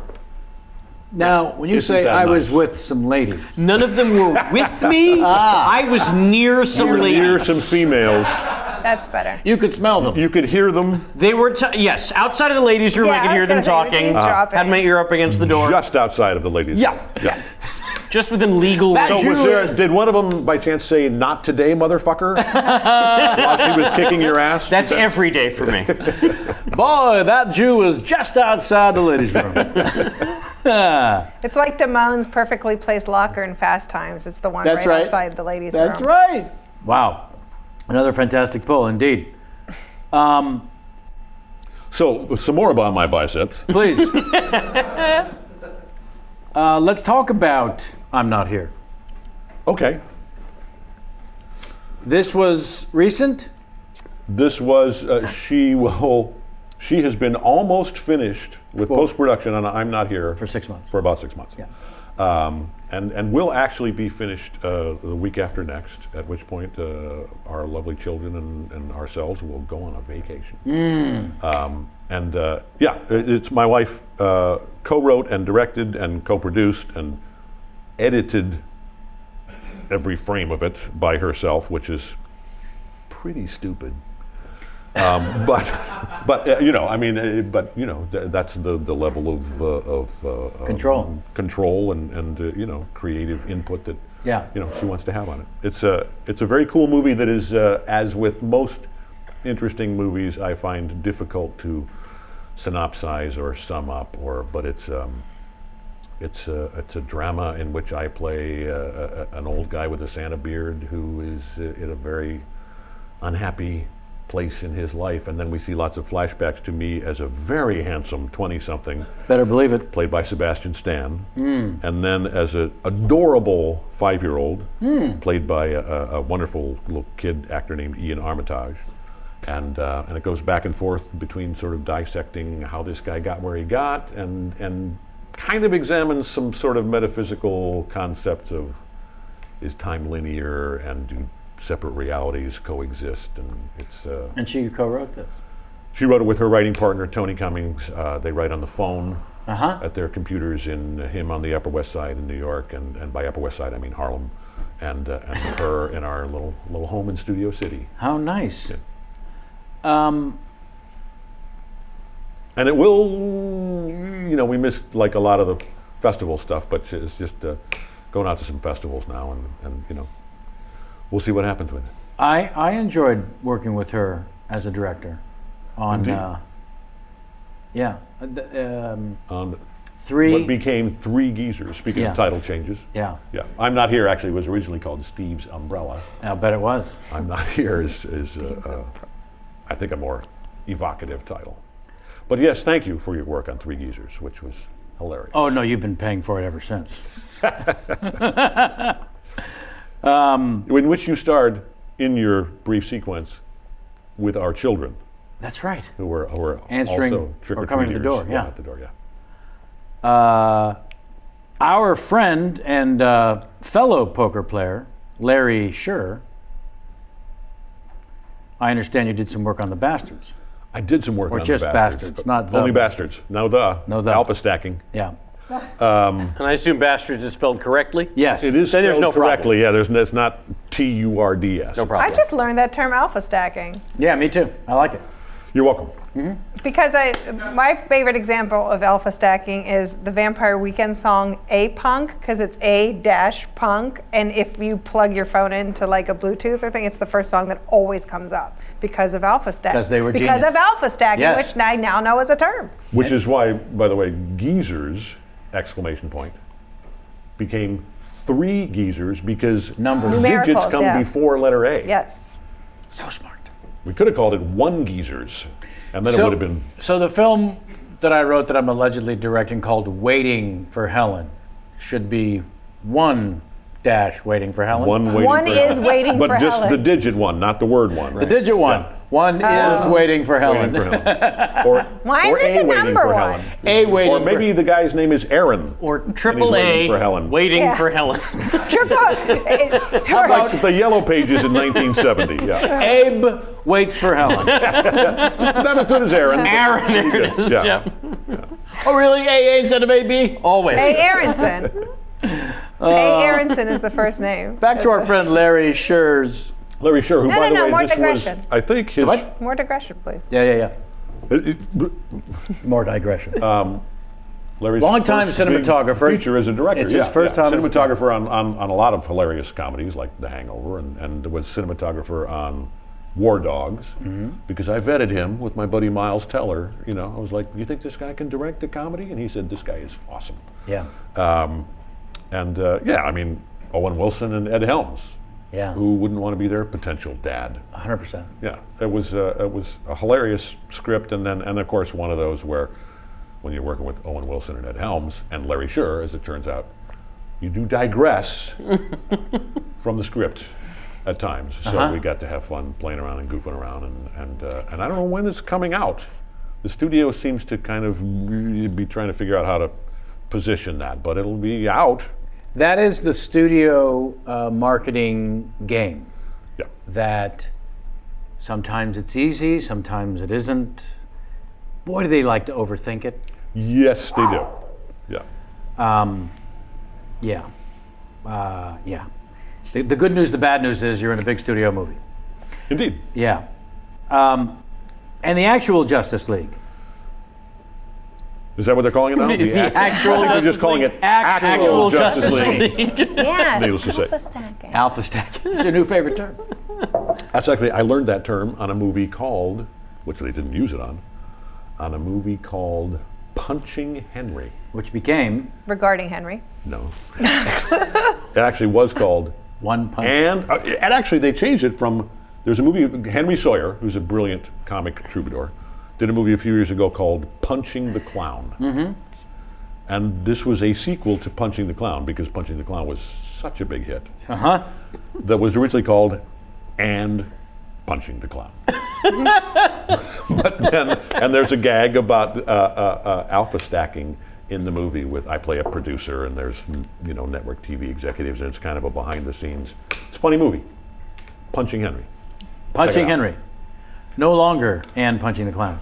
S1: Now, when you
S5: Isn't
S1: say
S5: that
S1: I was
S5: nice?
S1: with some ladies,
S3: None of them were with me. I was near some ladies.
S5: Near some females.
S4: That's better.
S1: you could smell them.
S5: You could hear them
S3: They were, yes, outside of the ladies' room, I could hear them talking. Had my ear up against the door.
S5: just outside of the ladies'
S3: Yeah.
S5: room. Yeah.
S3: Just within legal
S1: That
S3: range.
S5: So did one of them by chance say, not today, motherfucker? While she was kicking your ass?
S3: That's every day for me.
S1: Boy, that Jew was just outside the ladies' room.
S4: It's like Damone's perfectly placed locker in Fast Times. It's the one
S1: That's
S4: right
S1: right.
S4: outside the ladies'
S1: That's
S4: room.
S1: right. Wow. Another fantastic pull, indeed.
S5: So, some more about my biceps.
S1: Please. Let's talk about I'm Not Here.
S5: Okay.
S1: This was recent?
S5: This was, she has been almost finished with post-production on I'm Not Here.
S1: For 6 months.
S5: For about 6 months.
S1: Yeah.
S5: And will actually be finished the week after next, at which point our lovely children and ourselves will go on a vacation. It's my wife co-wrote and directed and co-produced and edited every frame of it by herself, which is pretty stupid. That's the level of
S1: Control.
S5: control and creative input that
S1: Yeah.
S5: she wants to have on it. It's a very cool movie that is, as with most interesting movies, I find difficult to synopsize or sum up, but it's a drama in which I play an old guy with a Santa beard who is in a very unhappy place in his life, and then we see lots of flashbacks to me as a very handsome 20-something.
S1: Better believe it.
S5: Played by Sebastian Stan, and then as an adorable 5-year-old, played by a wonderful little kid actor named Ian Armitage, and it goes back and forth between sort of dissecting how this guy got where he got, and kind of examines some sort of metaphysical concepts of, is time linear, and do separate realities coexist, and it's.
S1: And she co-wrote this.
S5: She wrote it with her writing partner Tony Cummings. They write on the phone at their computers him on the Upper West Side in New York, and by Upper West Side I mean Harlem, and her in our little home in Studio City.
S1: How nice.
S5: Yeah. And it will, we missed like a lot of the festival stuff, but it's just going out to some festivals now, and we'll see what happens with it.
S1: I enjoyed working with her as a director on,
S5: On
S1: Three.
S5: what became Three Geezers, speaking of title changes.
S1: Yeah.
S5: Yeah, I'm Not Here actually was originally called Steve's Umbrella.
S1: I'll bet it was.
S5: I'm Not Here is I think a more evocative title. But yes, thank you for your work on Three Geezers, which was hilarious.
S1: Oh no, you've been paying for it ever since.
S5: In which you starred in your brief sequence with our children,
S1: That's right.
S5: who were
S1: Answering
S5: also trick
S1: or
S5: or
S1: coming to the
S5: treaters.
S1: door, yeah.
S5: At the door, yeah.
S1: Our friend and fellow poker player, Larry Scher, I understand you did some work on the Bastards.
S5: I did some work
S1: Or
S5: on
S1: just
S5: the Bastards.
S1: Bastards, not the.
S5: Only Bastards. No the. Alpha stacking.
S1: Yeah.
S3: And I assume bastards is spelled correctly?
S1: Yes.
S5: It is
S3: Then there's
S5: spelled
S3: no problem.
S5: correctly. Yeah, it's not TURDS.
S3: No problem.
S4: I just learned that term alpha stacking
S1: Yeah, me too. I like it.
S5: You're welcome.
S4: because my favorite example of alpha stacking is the Vampire Weekend song A Punk, because it's A-punk, and if you plug your phone into like a Bluetooth or thing, it's the first song that always comes up because of alpha stacking.
S1: Because they were
S4: Because
S1: genius.
S4: of alpha stacking,
S1: Yes.
S4: which I now know is a term.
S5: Which is why, by the way, Geezers, exclamation point, became Three Geezers because
S1: Numbers.
S4: Numericals,
S5: digits come
S4: yeah.
S5: before letter A.
S4: Yes.
S1: So smart.
S5: We could have called it One Geezers, and then it would have been.
S1: So the film that I wrote that I'm allegedly directing called Waiting for Helen should be Waiting for Helen.
S5: One waiting
S4: One
S5: for
S4: is
S5: Helen.
S4: waiting
S5: but
S4: for
S5: just
S4: Helen.
S5: the digit one, not the word one.
S1: The digit one.
S5: Yeah.
S1: One is Waiting for Helen.
S5: Waiting for Helen. Or,
S4: Why
S5: or
S4: is it
S5: A
S4: the
S5: waiting
S4: number
S5: for
S4: one?
S5: Helen.
S1: A waiting
S5: Or maybe
S1: for
S5: the guy's name is Aaron.
S3: Or
S5: and he's
S3: triple
S5: waiting
S3: A,
S5: for Helen.
S3: waiting
S4: Yeah.
S3: for Helen.
S5: Like the Yellow Pages in 1970. Yeah.
S1: Abe waits for Helen.
S5: Not as good as Aaron. but
S3: Aaron,
S5: pretty
S3: there it
S5: good.
S3: is,
S5: Yeah.
S3: yep.
S1: Oh really? AA instead of AB?
S3: Always.
S4: A. Aronson. A. Aronson is the first name.
S1: Back to our friend Larry Scher's.
S5: Larry Scher, who,
S4: No,
S5: by
S4: no,
S5: the
S4: no,
S5: way,
S4: more
S5: this was,
S4: digression.
S5: I think his.
S1: What?
S4: More digression, please.
S1: Yeah.
S5: it-
S1: More digression.
S5: Larry's
S1: Long-time
S5: first big
S1: cinematographer.
S5: feature as a director.
S1: It's his first time as a
S5: cinematographer on a lot of hilarious comedies like The Hangover, and was cinematographer on War Dogs. Because I vetted him with my buddy Miles Teller. I was like, "You think this guy can direct a comedy?" And he said, "This guy is awesome."
S1: Yeah.
S5: I mean, Owen Wilson and Ed Helms.
S1: Yeah.
S5: Who wouldn't want to be their potential dad?
S1: 100%.
S5: Yeah, it was a hilarious script, and of course one of those where, when you're working with Owen Wilson and Ed Helms and Larry Scher, as it turns out, you do digress from the script at times. So we got to have fun playing around and goofing around, and I don't know when it's coming out. The studio seems to kind of be trying to figure out how to position that, but it'll be out.
S1: That is the studio marketing game.
S5: Yeah.
S1: That sometimes it's easy, sometimes it isn't. Boy, do they like to overthink it.
S5: Yes, they do. Yeah.
S1: Yeah. The good news, the bad news is you're in a big studio movie.
S5: Indeed.
S1: Yeah. And the actual Justice League.
S5: Is that what they're calling it now?
S3: The actual
S5: I think they're just
S3: Justice
S5: calling
S3: League.
S5: it
S3: Actual Justice
S5: League.
S4: Yeah.
S5: Needless to say.
S4: Alpha stacking.
S1: Alpha stack. It's your new favorite term.
S5: That's actually, I learned that term on a movie called, which they didn't use it on a movie called Punching Henry.
S1: Which became
S4: Regarding Henry.
S5: No. It actually was called
S1: One Punch.
S5: And actually, they changed it from. There's a movie, Henry Sawyer, who's a brilliant comic troubadour, did a movie a few years ago called Punching the Clown. Mm-hmm. And this was a sequel to Punching the Clown because Punching the Clown was such a big hit.
S1: Uh-huh.
S5: That was originally called And Punching the Clown. But then, and there's a gag about alpha stacking in the movie with I play a producer and there's network TV executives and it's kind of a behind the scenes. It's a funny movie. Punching Henry.
S1: Punching Henry. No longer and Punching the Clown.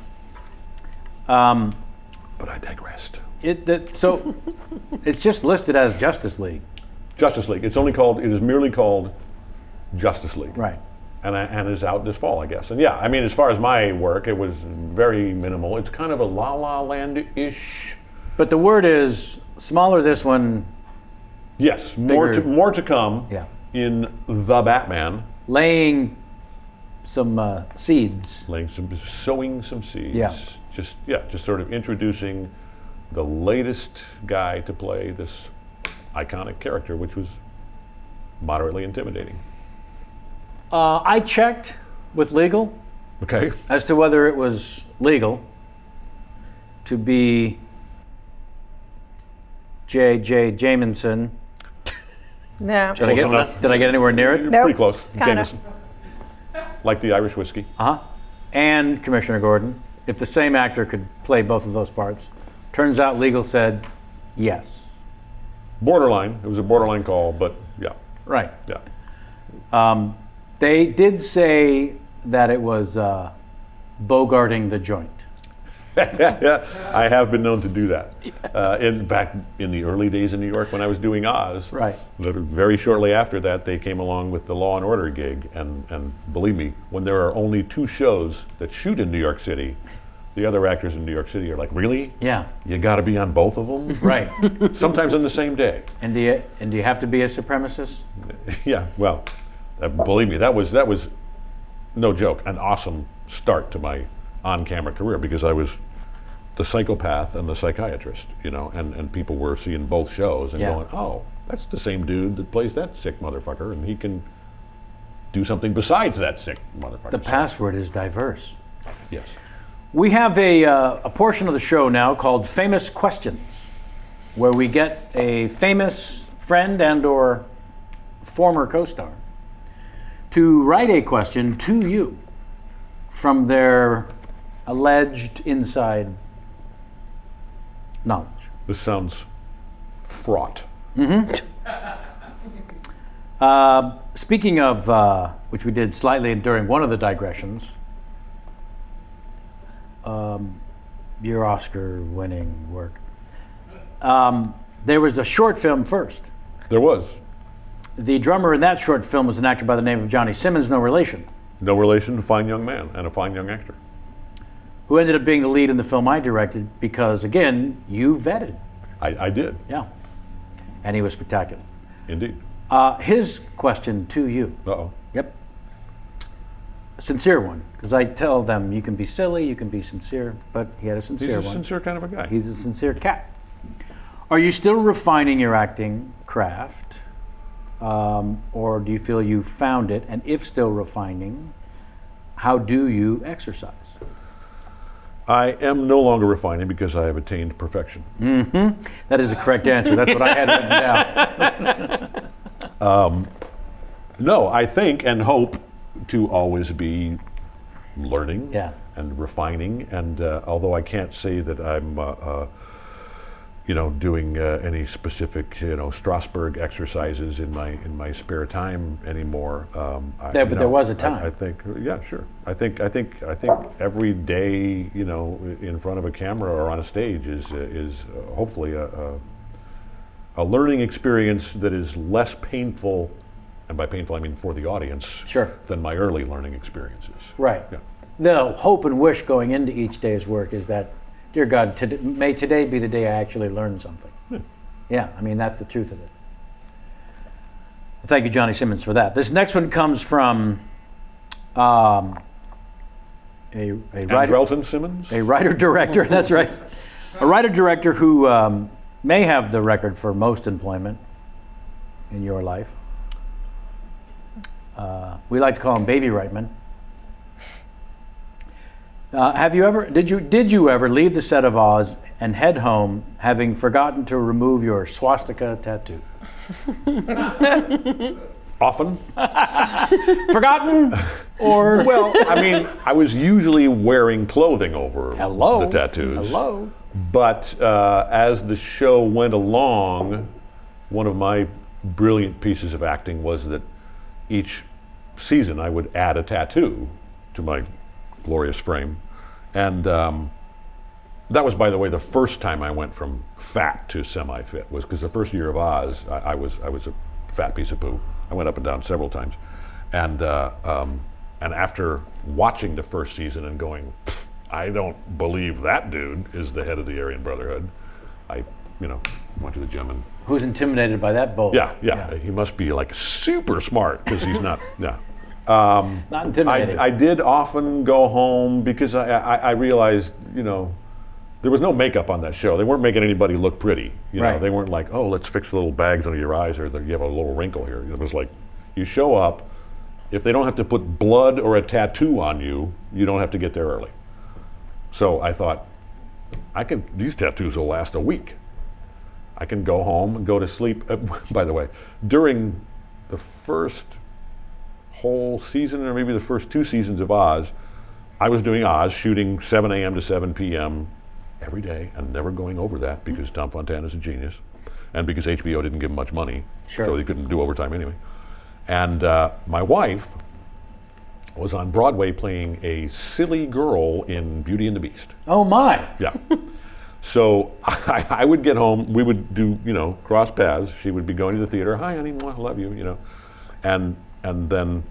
S5: But I digressed.
S1: So it's just listed as Justice League.
S5: Justice League. It is merely called Justice League.
S1: Right.
S5: And is out this fall, I guess. And yeah, I mean, as far as my work, it was very minimal. It's kind of a La La Land-ish.
S1: But the word is smaller this one.
S5: Yes, more to come
S1: Yeah.
S5: in The Batman.
S1: Laying some seeds.
S5: Sowing some seeds.
S1: Yeah.
S5: Just sort of introducing the latest guy to play this iconic character, which was moderately intimidating.
S1: I checked with legal
S5: Okay.
S1: as to whether it was legal to be J.J. Jamison.
S4: No.
S1: Did I get anywhere near it?
S4: Nope.
S5: Pretty close.
S4: Kinda.
S5: Jameson. Like the Irish whiskey.
S1: Uh-huh. And Commissioner Gordon, if the same actor could play both of those parts. Turns out legal said yes.
S5: Borderline. It was a borderline call, but yeah.
S1: Right.
S5: Yeah.
S1: They did say that it was bogarting the joint.
S5: I have been known to do that. Back in the early days in New York when I was doing Oz,
S1: Right.
S5: very shortly after that, they came along with the Law and Order gig. And believe me, when there are only 2 shows that shoot in New York City, the other actors in New York City are like, really?
S1: Yeah.
S5: You got to be on both of them?
S1: Right.
S5: Sometimes on the same day.
S1: And do you have to be a supremacist?
S5: Yeah, well, believe me, that was no joke, an awesome start to my on-camera career because I was the psychopath and the psychiatrist, and people were seeing both shows and
S1: Yeah.
S5: going, oh, that's the same dude that plays that sick motherfucker, and he can do something besides that sick motherfucker.
S1: The password is diverse.
S5: Yes.
S1: We have a portion of the show now called Famous Questions, where we get a famous friend and or former co-star to write a question to you from their alleged inside knowledge.
S5: This sounds fraught.
S1: Speaking of, which we did slightly during one of the digressions, your Oscar-winning work. There was a short film first.
S5: There was
S1: The drummer in that short film was an actor by the name of Johnny Simmons, no relation,
S5: no relation, a fine young man and a fine young actor.
S1: who ended up being the lead in the film I directed because, again, you vetted.
S5: I did,
S1: Yeah. And he was spectacular.
S5: indeed.
S1: His question to you.
S5: Uh-oh.
S1: Yep. A sincere one, because I tell them you can be silly, you can be sincere, but he had a
S5: He's
S1: sincere
S5: a
S1: one.
S5: sincere kind of a guy.
S1: He's a sincere cat. Are you still refining your acting craft, or do you feel you found it? And if still refining, how do you exercise?
S5: I am no longer refining because I have attained perfection.
S1: That is the correct answer. That's what I had written down.
S5: No, I think and hope to always be learning
S1: Yeah.
S5: and refining. And although I can't say that I'm, doing any specific, Strasbourg exercises in my spare time anymore.
S1: Yeah, but there was a time.
S5: I think, yeah, sure. I think every day, in front of a camera or on a stage is hopefully a learning experience that is less painful, and by painful I mean for the audience,
S1: Sure.
S5: than my early learning experiences.
S1: Right.
S5: Yeah.
S1: The hope and wish going into each day's work is that dear God, may today be the day I actually learn something. Yeah, I mean, that's the truth of it. Thank you, Johnny Simmons, for that. This next one comes from a writer.
S5: Andrelton Simmons?
S1: A writer-director, that's right. A writer-director who may have the record for most employment in your life. We like to call him Baby Reitman. Did you ever leave the set of Oz and head home having forgotten to remove your swastika tattoo?
S5: Often.
S1: Forgotten? Or
S5: Well, I mean, I was usually wearing clothing over
S1: hello,
S5: the tattoos.
S1: hello.
S5: But as the show went along, one of my brilliant pieces of acting was that each season I would add a tattoo to my glorious frame. And that was, by the way, the first time I went from fat to semi-fit, was because the first year of Oz, I was a fat piece of poo. I went up and down several times. And after watching the first season and going, I don't believe that dude is the head of the Aryan Brotherhood, I went to the gym and...
S1: Who's intimidated by that bull?
S5: Yeah. He must be like super smart because he's not, yeah.
S1: Not intimidating.
S5: I did often go home because I realized, there was no makeup on that show. They weren't making anybody look pretty.
S1: Right.
S5: They weren't like, oh, let's fix the little bags under your eyes or you have a little wrinkle here. It was like, you show up, if they don't have to put blood or a tattoo on you, you don't have to get there early. So I thought, these tattoos will last a week. I can go home and go to sleep. By the way, during the first whole season, or maybe the first 2 seasons of Oz, I was doing Oz, shooting 7 a.m. to 7 p.m. every day, and never going over that because Tom Fontana's a genius, and because HBO didn't give him much money, so he couldn't do overtime anyway. And my wife was on Broadway playing a silly girl in Beauty and the Beast.
S1: Oh my.
S5: Yeah. So I would get home, we would do, cross paths. She would be going to the theater, hi honey, I love you, And then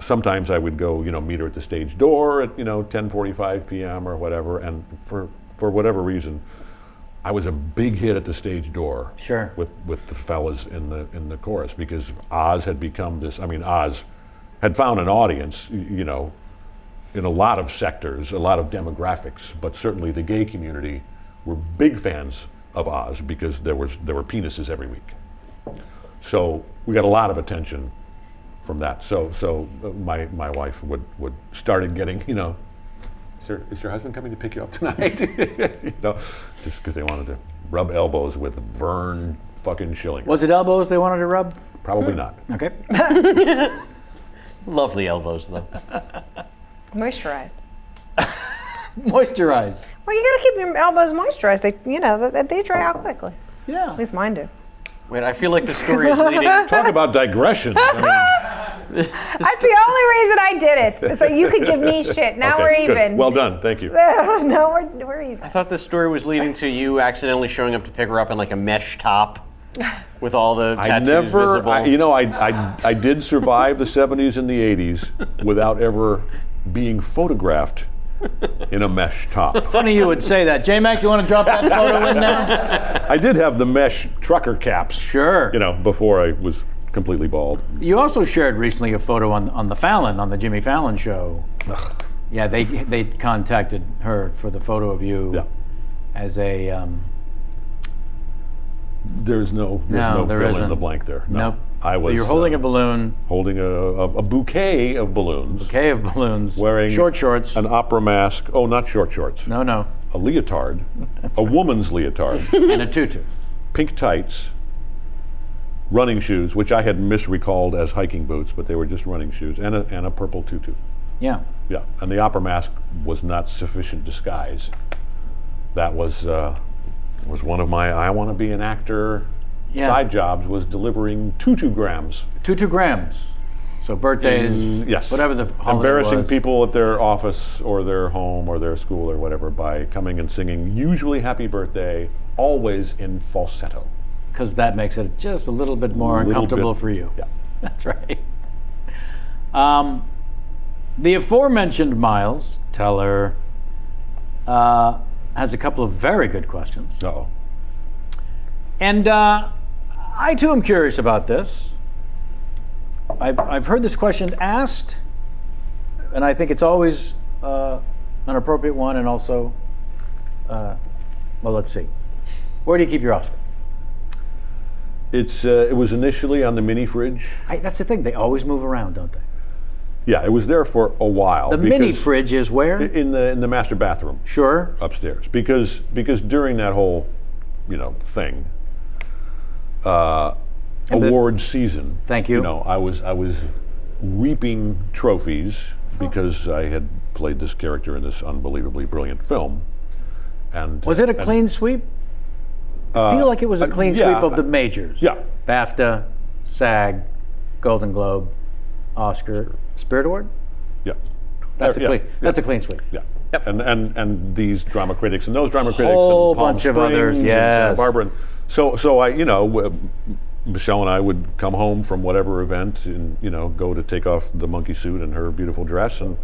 S5: sometimes I would go, meet her at the stage door at, 10:45 p.m. or whatever. And for whatever reason, I was a big hit at the stage door.
S1: Sure.
S5: With the fellas in the chorus, because Oz had become this. I mean, Oz had found an audience, in a lot of sectors, a lot of demographics, but certainly the gay community were big fans of Oz because there were penises every week. So we got a lot of attention from that. So my wife would started getting, is your husband coming to pick you up tonight? Just because they wanted to rub elbows with Vern fucking Schilling.
S1: Was it elbows they wanted to rub?
S5: Probably not.
S1: Okay.
S3: Lovely elbows, though.
S4: Moisturized.
S1: Moisturize.
S4: Well, you got to keep your elbows moisturized. They dry out quickly.
S1: Yeah.
S4: At least mine do.
S3: Wait, I feel like the story is leading.
S5: Talk about digressions. I mean,
S4: That's the only reason I did it. So you could give me shit. Now
S5: okay,
S4: we're
S5: good.
S4: even.
S5: Well done. Thank you.
S4: No, we're even.
S3: I thought this story was leading to you accidentally showing up to pick her up in like a mesh top with all the tattoos visible.
S5: I did survive the 70s and the 80s without ever being photographed in a mesh top.
S1: Funny you would say that. J-Mac, you want to drop that photo in now?
S5: I did have the mesh trucker caps.
S1: Sure.
S5: Before I was completely bald.
S1: You also shared recently a photo on the Jimmy Fallon show. Yeah, they contacted her for the photo of you as a.
S5: There's no fill
S1: isn't.
S5: in the blank there. No.
S1: Nope.
S5: I was.
S1: You're holding a balloon.
S5: Holding a bouquet of balloons.
S1: Bouquet of balloons.
S5: Wearing
S1: short shorts.
S5: An opera mask. Oh, not short shorts.
S1: No.
S5: A leotard. A woman's leotard.
S1: And a tutu.
S5: Pink tights. Running shoes, which I had misrecalled as hiking boots, but they were just running shoes, and a purple tutu.
S1: Yeah.
S5: Yeah, and the opera mask was not sufficient disguise. That was one of my I want to be an actor side jobs, was delivering tutugrams.
S1: 2 grams. So birthdays,
S5: yes,
S1: whatever the holiday
S5: embarrassing
S1: was.
S5: people at their office or their home or their school or whatever by coming and singing usually happy birthday, always in falsetto.
S1: Because that makes it just a little bit more uncomfortable for you.
S5: Yeah.
S1: That's right. The aforementioned Miles Teller has a couple of very good questions.
S5: Uh-oh.
S1: And I too am curious about this. I've heard this question asked, and I think it's always an appropriate one, and also, well, let's see. Where do you keep your Oscar?
S5: It was initially on the mini fridge.
S1: That's the thing. They always move around, don't they?
S5: Yeah, it was there for a while.
S1: The mini fridge is where?
S5: In the master bathroom.
S1: Sure.
S5: Upstairs, because during that whole, thing, award season.
S1: Thank you.
S5: I was reaping trophies because I had played this character in this unbelievably brilliant film. And
S1: was it a clean sweep? I feel like it was a clean sweep of the majors.
S5: Yeah.
S1: BAFTA, SAG, Golden Globe, Oscar, Spirit Award.
S5: Yeah.
S1: That's a clean sweep.
S5: Yeah. Yep. And these drama critics and those drama critics
S1: Whole
S5: and Palm
S1: bunch of
S5: Springs
S1: others,
S5: and
S1: yes.
S5: Santa Barbara. And so I, Michelle and I would come home from whatever event and go to take off the monkey suit and her beautiful dress and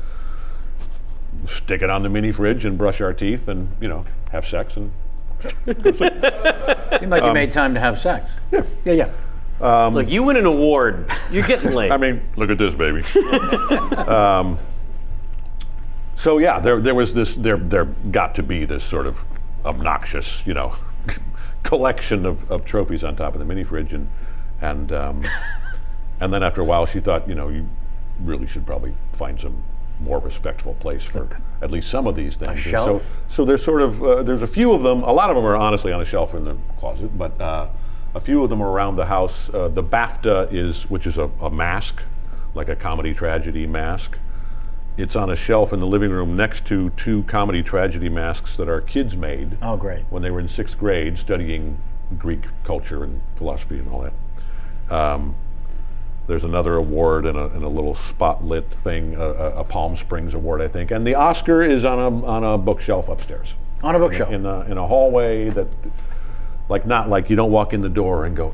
S5: stick it on the mini fridge and brush our teeth and have sex and go sleep.
S1: Seemed like you made time to have sex.
S5: Yeah.
S1: Yeah.
S3: Look, you win an award. You're getting late.
S5: I mean, look at this, baby. So yeah, there was this. There got to be this sort of obnoxious, collection of trophies on top of the mini fridge, and then after a while, she thought, you really should probably find some more respectful place for at least some of these things.
S1: A shelf?
S5: So there's sort of there's a few of them. A lot of them are honestly on a shelf in the closet, but a few of them are around the house. The BAFTA which is a mask, like a comedy tragedy mask. It's on a shelf in the living room next to two comedy tragedy masks that our kids made.
S1: Oh, great.
S5: When they were in 6th grade studying Greek culture and philosophy and all that. There's another award in a little spotlit thing, a Palm Springs award, I think. And the Oscar is on a bookshelf upstairs.
S1: On a bookshelf.
S5: In a hallway that, not like you don't walk in the door and go,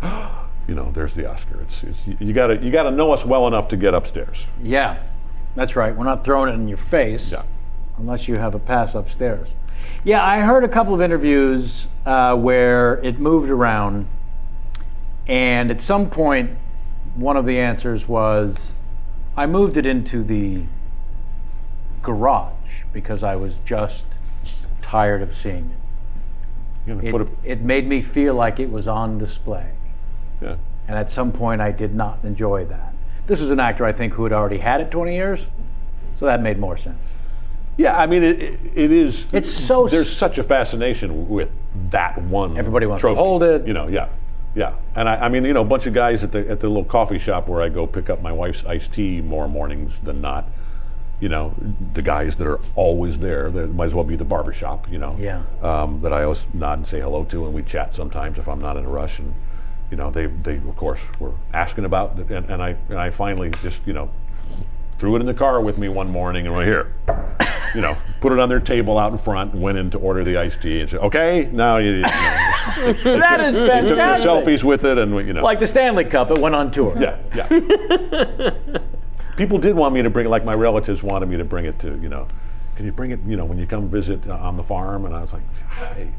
S5: there's the Oscar. It's you gotta know us well enough to get upstairs.
S1: Yeah, that's right. We're not throwing it in your face unless you have a pass upstairs. Yeah, I heard a couple of interviews where it moved around, and at some point, one of the answers was, I moved it into the garage because I was just tired of seeing it. It made me feel like it was on display.
S5: Yeah.
S1: And at some point, I did not enjoy that. This was an actor, I think, who had already had it 20 years, so that made more sense.
S5: Yeah, I mean, it is.
S1: It's so.
S5: There's such a fascination with that one.
S1: Everybody wants
S5: trophy,
S1: to hold it.
S5: Yeah. And I mean, a bunch of guys at the little coffee shop where I go pick up my wife's iced tea more mornings than not. The guys that are always there, that might as well be the barber shop.
S1: Yeah.
S5: That I always nod and say hello to, and we chat sometimes if I'm not in a rush. And they of course were asking about it, and I finally just threw it in the car with me one morning and went, here, put it on their table out in front and went in to order the iced tea and said, okay, now you
S1: That is fantastic.
S5: took their selfies with it and
S1: Like the Stanley Cup, it went on tour.
S5: Yeah. People did want me to bring it, like my relatives wanted me to bring it to, can you bring it, when you come visit on the farm? And I was like, hey,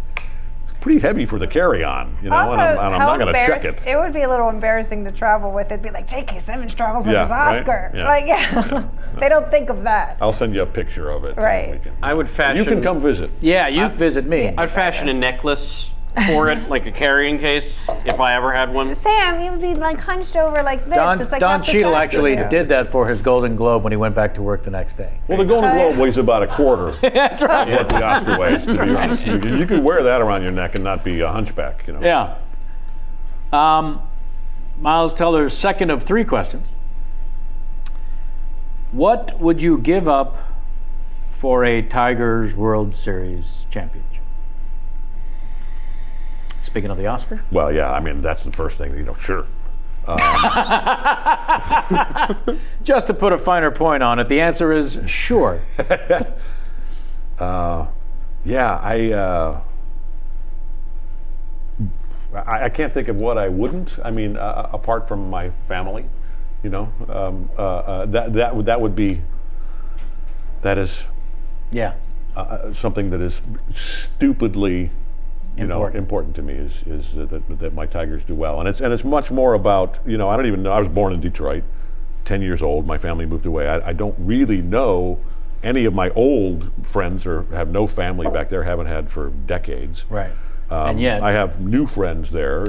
S5: it's pretty heavy for the carry-on,
S4: Also,
S5: and I'm not going to check it.
S4: It would be a little embarrassing to travel with. It'd be like J.K. Simmons travels with his
S5: right?
S4: Oscar.
S5: Yeah.
S4: They don't think of that.
S5: I'll send you a picture of it.
S4: Right.
S3: I would fashion.
S5: You can come visit.
S1: Yeah, you visit me.
S3: I'd fashion a necklace for it, like a carrying case, if I ever had one.
S4: Sam, you would be hunched over like this. It's like
S1: Don
S4: half the
S1: Cheadle
S4: size
S1: actually
S4: of you.
S1: did that for his Golden Globe when he went back to work the next day.
S5: Well, the Golden Globe weighs about a quarter
S1: That's right.
S5: of what the Oscar weighs, to be honest. You could wear that around your neck and not be a hunchback,
S1: Yeah. Miles Teller's second of 3 questions. What would you give up for a Tigers World Series championship? Speaking of the Oscar?
S5: Well, yeah, I mean, that's the first thing, sure.
S1: Just to put a finer point on it, the answer is sure.
S5: Yeah, I can't think of what I wouldn't. I mean, apart from my family, that would be. That is.
S1: Yeah.
S5: something that is stupidly important to me is that my Tigers do well, and it's much more about, I don't even know. I was born in Detroit, 10 years old. My family moved away. I don't really know any of my old friends, or have no family back there. Haven't had for decades.
S1: Right. And yet
S5: I have new friends there,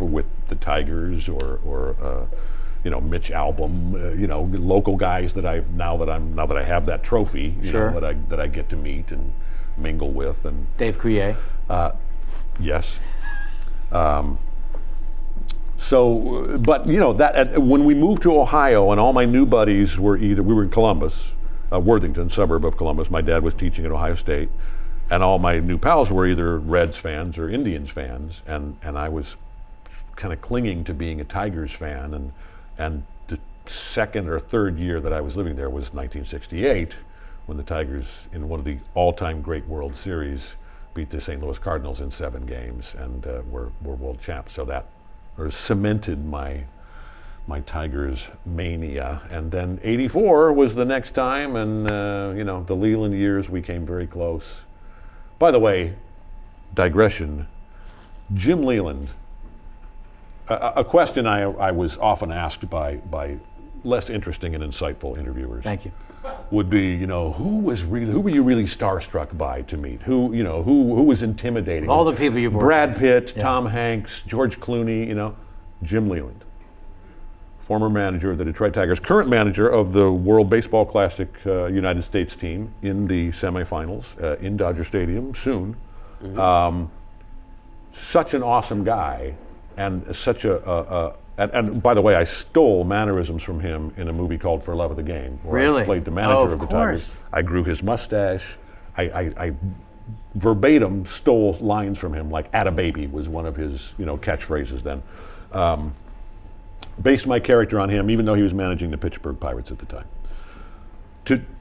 S5: with the Tigers or Mitch Albom, local guys that now that I have that trophy,
S1: Sure.
S5: that I get to meet and mingle with, and
S1: Dave Coulier.
S5: yes. But when we moved to Ohio, and all my new buddies we were in Columbus, Worthington, suburb of Columbus. My dad was teaching at Ohio State, and all my new pals were either Reds fans or Indians fans, and I was kind of clinging to being a Tigers fan, and the second or third year that I was living there was 1968, when the Tigers, in one of the all-time great World Series, beat the St. Louis Cardinals in 7 games and were world champs. So that cemented my Tigers mania. And then '84 was the next time, and the Leland years, we came very close. By the way, digression, Jim Leland, a question I was often asked by less interesting and insightful interviewers.
S1: Thank you.
S5: Would be, who were you really starstruck by to meet? Who was intimidating?
S1: All the people you've worked
S5: Brad
S1: with.
S5: Pitt,
S1: Yeah.
S5: Tom Hanks, George Clooney, Jim Leland, former manager of the Detroit Tigers, current manager of the World Baseball Classic United States team in the semifinals in Dodger Stadium soon.
S1: Mm-hmm.
S5: Such an awesome guy, and such and by the way, I stole mannerisms from him in a movie called For Love of the Game, where
S1: Really?
S5: I played the manager
S1: of
S5: the
S1: course.
S5: Tigers. I grew his mustache. I verbatim stole lines from him, like "Atta baby" was one of his catchphrases then. Based my character on him, even though he was managing the Pittsburgh Pirates at the time.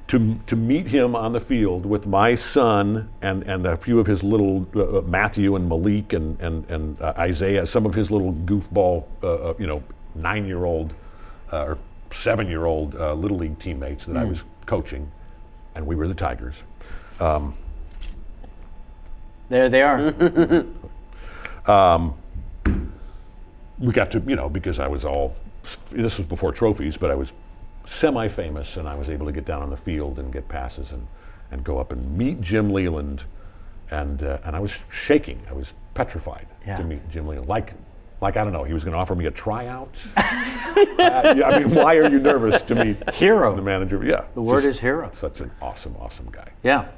S5: To meet him on the field with my son and a few of his little Matthew and Malik and Isaiah, some of his little goofball 9-year-old or 7-year-old little league teammates that I was coaching, and we were the Tigers.
S1: There they are.
S5: We got to, because I was this was before trophies, but I was semi-famous, and I was able to get down on the field and get passes and go up and meet Jim Leland, and I was shaking. I was petrified to meet Jim Leland. Like I don't know, he was going to offer me a tryout. Why are you nervous to meet
S1: Hero.
S5: the manager? Yeah,
S1: The word is hero.
S5: Such an awesome guy.
S1: Yeah.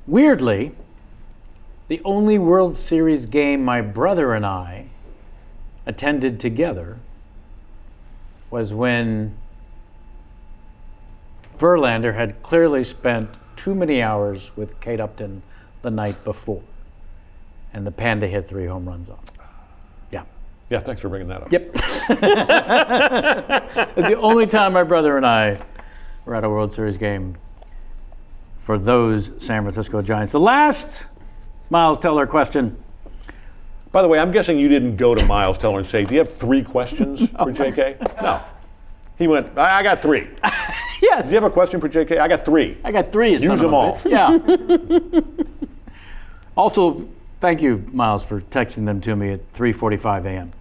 S1: Weirdly, the only World Series game my brother and I attended together was when Verlander had clearly spent too many hours with Kate Upton the night before, and the Panda hit 3 home runs on. Yeah.
S5: Yeah, thanks for bringing that up.
S1: Yep. It's the only time my brother and I were at a World Series game for those San Francisco Giants. The last Miles Teller question.
S5: By the way, I'm guessing you didn't go to Miles Teller and say, "Do you have 3 questions for JK?" No. He went, "I got 3.
S1: Yes.
S5: Do you have a question for JK? I got 3.
S1: I got 3.
S5: Use them all.
S1: Yeah. Also, thank you, Miles, for texting them to me at 3:45 a.m.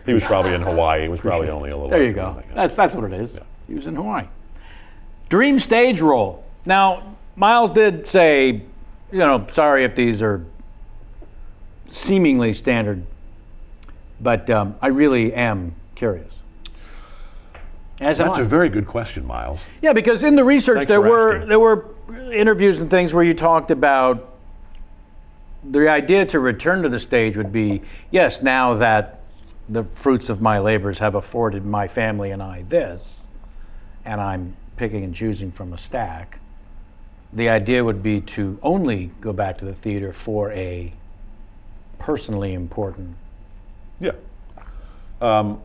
S5: He was probably in Hawaii. It was probably only a little.
S1: There you
S5: after
S1: go.
S5: midnight.
S1: That's what it is. Yeah. He was in Hawaii. Dream stage role. Now, Miles did say, sorry if these are seemingly standard, but I really am curious.
S5: That's a very good question, Miles.
S1: Yeah, because in the research
S5: Thanks
S1: there
S5: for asking.
S1: were interviews and things where you talked about the idea to return to the stage would be, yes, now that the fruits of my labors have afforded my family and I this, and I'm picking and choosing from a stack, the idea would be to only go back to the theater for a personally important.
S5: Yeah. And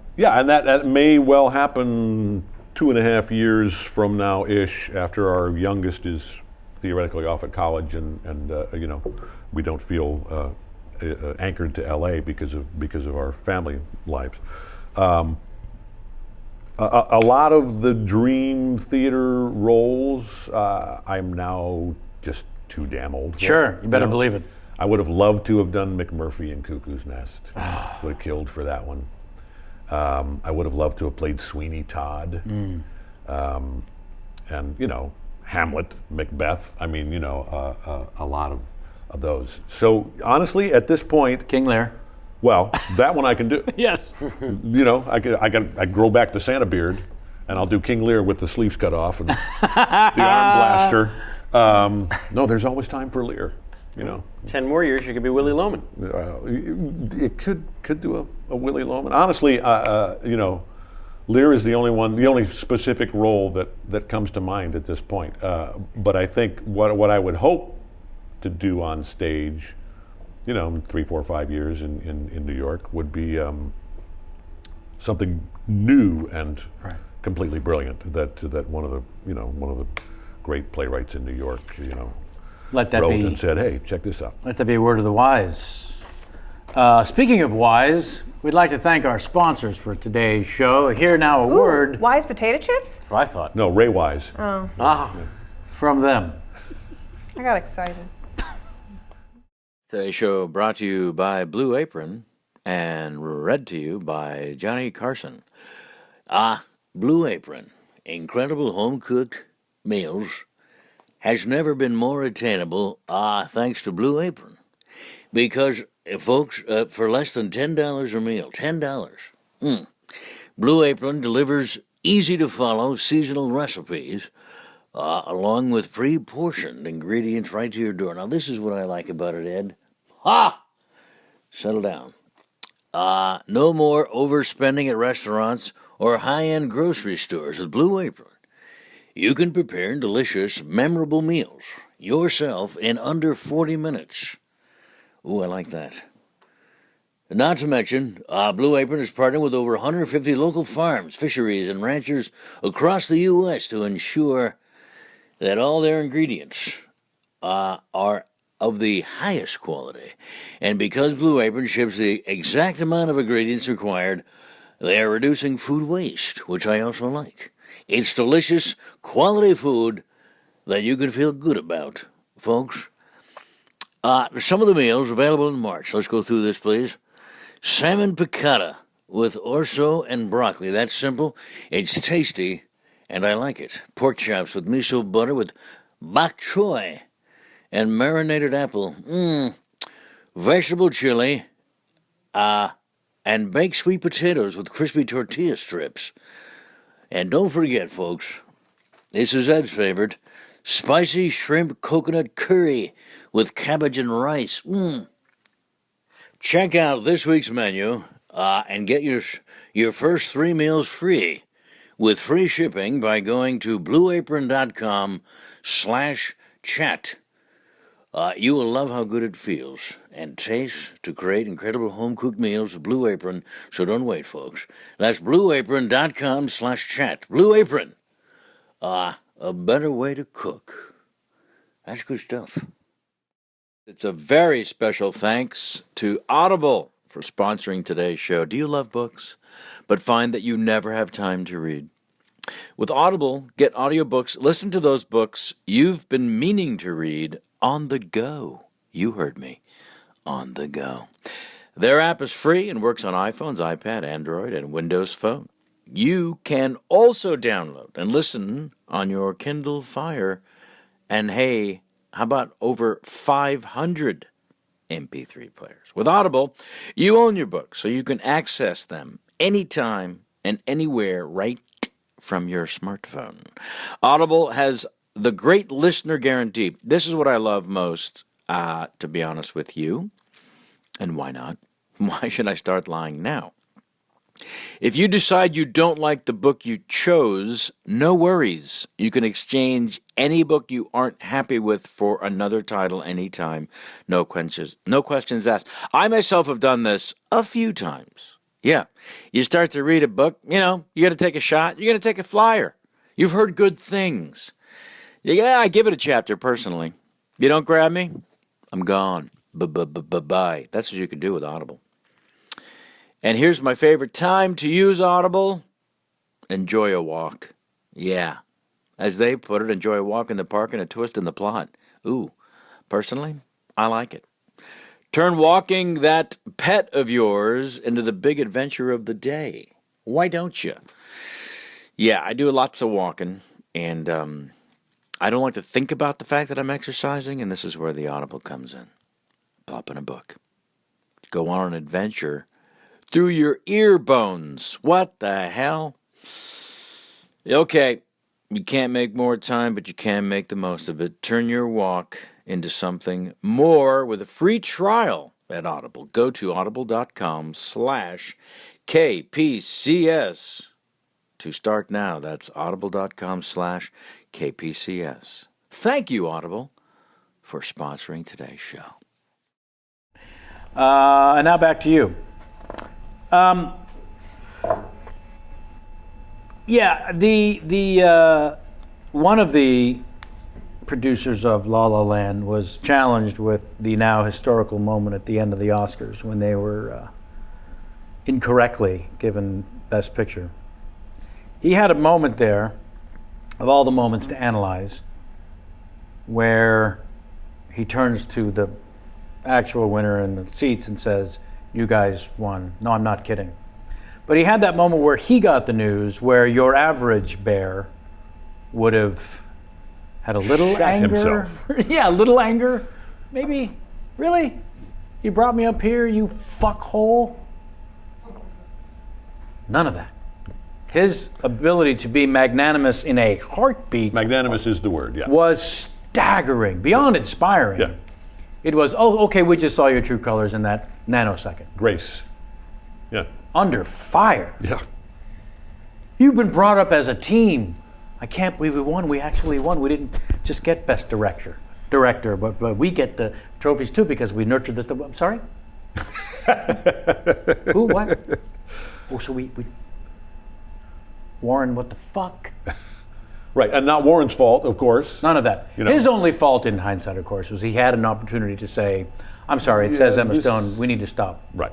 S5: that may well happen 2.5 years from now-ish, after our youngest is theoretically off at college, and we don't feel anchored to LA because of our family lives. a lot of the dream theater roles, I'm now just too damn old for.
S1: Sure, you better believe it.
S5: I would have loved to have done McMurphy in Cuckoo's Nest. Would have killed for that one. I would have loved to have played Sweeney Todd. And, you know, Hamlet, Macbeth. I mean, you know, a lot of those. So honestly, at this point,
S1: King Lear.
S5: well, that one I can do.
S1: Yes.
S5: You know, I grow back the Santa beard, and I'll do King Lear with the sleeves cut off and the arm blaster. No, there's always time for Lear. You know,
S3: 10 more years, you could be Willie Loman.
S5: it could do a Willie Loman. Honestly, you know, Lear is the only specific role that comes to mind at this point. But I think what I would hope to do on stage, you know, 3, 4, 5 years in New York would be something new and completely brilliant. That one of the great playwrights in New York, you know,
S1: Let that
S5: wrote
S1: be.
S5: and said, "Hey, check this out."
S1: Let that be a word of the wise. Speaking of wise, we'd like to thank our sponsors for today's show. Here now a word
S4: Wise potato chips?
S3: That's what I thought.
S5: No, Ray Wise.
S3: Ah.
S1: from them.
S4: I got excited.
S6: Today's show brought to you by Blue Apron and read to you by Johnny Carson. Blue Apron, incredible home-cooked meals, has never been more attainable, thanks to Blue Apron. Because, folks, for less than $10 a meal, $10, Blue Apron delivers easy-to-follow seasonal recipes along with pre-portioned ingredients right to your door. Now, this is what I like about it, Ed. Settle down. No more overspending at restaurants or high-end grocery stores with Blue Apron. You can prepare delicious, memorable meals yourself in under 40 minutes. Ooh, I like that. Not to mention, Blue Apron is partnered with over 150 local farms, fisheries, and ranchers across the U.S. to ensure that all their ingredients are of the highest quality. And because Blue Apron ships the exact amount of ingredients required, they are reducing food waste, which I also like. It's delicious, quality food that you can feel good about, folks. Some of the meals available in March. Let's go through this, please. Salmon piccata with orzo and broccoli. That's simple. It's tasty, and I like it. Pork chops with miso butter with bok choy and marinated apple. Vegetable chili and baked sweet potatoes with crispy tortilla strips. And don't forget, folks, this is Ed's favorite, spicy shrimp coconut curry with cabbage and rice. Check out this week's menu and get your first 3 meals free with free shipping by going to blueapron.com/chat. You will love how good it feels and tastes to create incredible home-cooked meals with Blue Apron, so don't wait, folks. That's blueapron.com/chat. Blue Apron, a better way to cook. That's good stuff.
S7: It's a very special thanks to Audible for sponsoring today's show. Do you love books, but find that you never have time to read? With Audible, get audiobooks, listen to those books you've been meaning to read on the go. You heard me. On the go. Their app is free and works on iPhones, iPad, Android, and Windows Phone. You can also download and listen on your Kindle Fire. And hey, how about over 500 MP3 players? With Audible, you own your books, so you can access them anytime and anywhere right from your smartphone. Audible has the great listener guarantee. This is what I love most, to be honest with you. And why not? Why should I start lying now? If you decide you don't like the book you chose, no worries. You can exchange any book you aren't happy with for another title anytime. No questions asked. I myself have done this a few times. Yeah, you start to read a book, you got to take a shot. You're going to take a flyer. You've heard good things. Yeah, I give it a chapter personally. You don't grab me, I'm gone. Bye. That's what you can do with Audible. And here's my favorite time to use Audible. enjoy a walk. Yeah. As they put it, enjoy a walk in the park and a twist in the plot. Ooh, personally, I like it. Turn walking that pet of yours into the big adventure of the day. Why don't you? Yeah, I do lots of walking, and I don't like to think about the fact that I'm exercising, and this is where the Audible comes in. Pop in a book. Go on an adventure through your ear bones. What the hell? Okay, you can't make more time, but you can make the most of it. Turn your walk into something more with a free trial at Audible. Go to audible.com/KPCS to start now. That's audible.com/KPCS. Thank you, Audible, for sponsoring today's show.
S1: And now back to you. Yeah, the one of the producers of La La Land was challenged with the now historical moment at the end of the Oscars when they were incorrectly given Best Picture. He had a moment there, of all the moments to analyze, where he turns to the actual winner in the seats and says, "You guys won." No, I'm not kidding. But he had that moment where he got the news where your average bear would have had a little
S5: Shat
S1: anger.
S5: himself.
S1: Yeah, a little anger. Maybe. Really? You brought me up here, you fuckhole? None of that. His ability to be magnanimous in a heartbeat
S5: Magnanimous is the word, yeah.
S1: was staggering, beyond inspiring.
S5: Yeah.
S1: It was, oh, okay, we just saw your true colors in that nanosecond.
S5: Grace. Yeah.
S1: Under fire.
S5: Yeah.
S1: You've been brought up as a team. I can't believe we won. We actually won. We didn't just get best director, but we get the trophies too because we nurtured this. I'm sorry? Who, what? Oh, so we Warren, what the fuck?
S5: Right, and not Warren's fault, of course.
S1: None of that.
S5: You know.
S1: His only fault in hindsight, of course, was he had an opportunity to say, I'm sorry, it says Emma Stone, we need to stop.
S5: Right.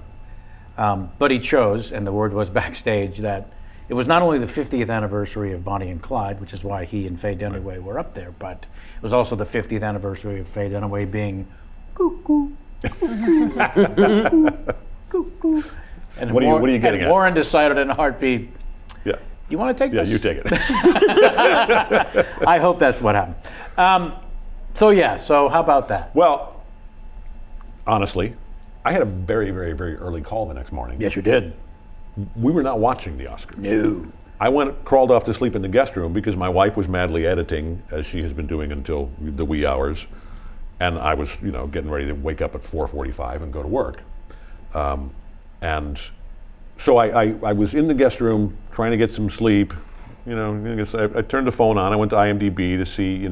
S1: But he chose, and the word was backstage, that it was not only the 50th anniversary of Bonnie and Clyde, which is why he and Faye Dunaway were up there, but it was also the 50th anniversary of Faye Dunaway being cuckoo, cuckoo, cuckoo, cuckoo. And
S5: What are you getting at?
S1: Warren decided in a heartbeat,
S5: Yeah.
S1: you want to take
S5: Yeah,
S1: this?
S5: you take it.
S1: I hope that's what happened. So how about that?
S5: Well, honestly, I had a very, very, very early call the next morning.
S1: Yes, you did.
S5: We were not watching the Oscars.
S1: No.
S5: I crawled off to sleep in the guest room because my wife was madly editing, as she has been doing until the wee hours, and I was, getting ready to wake up at 4:45 and go to work. And so I was in the guest room trying to get some sleep. I turned the phone on. I went to IMDb to see,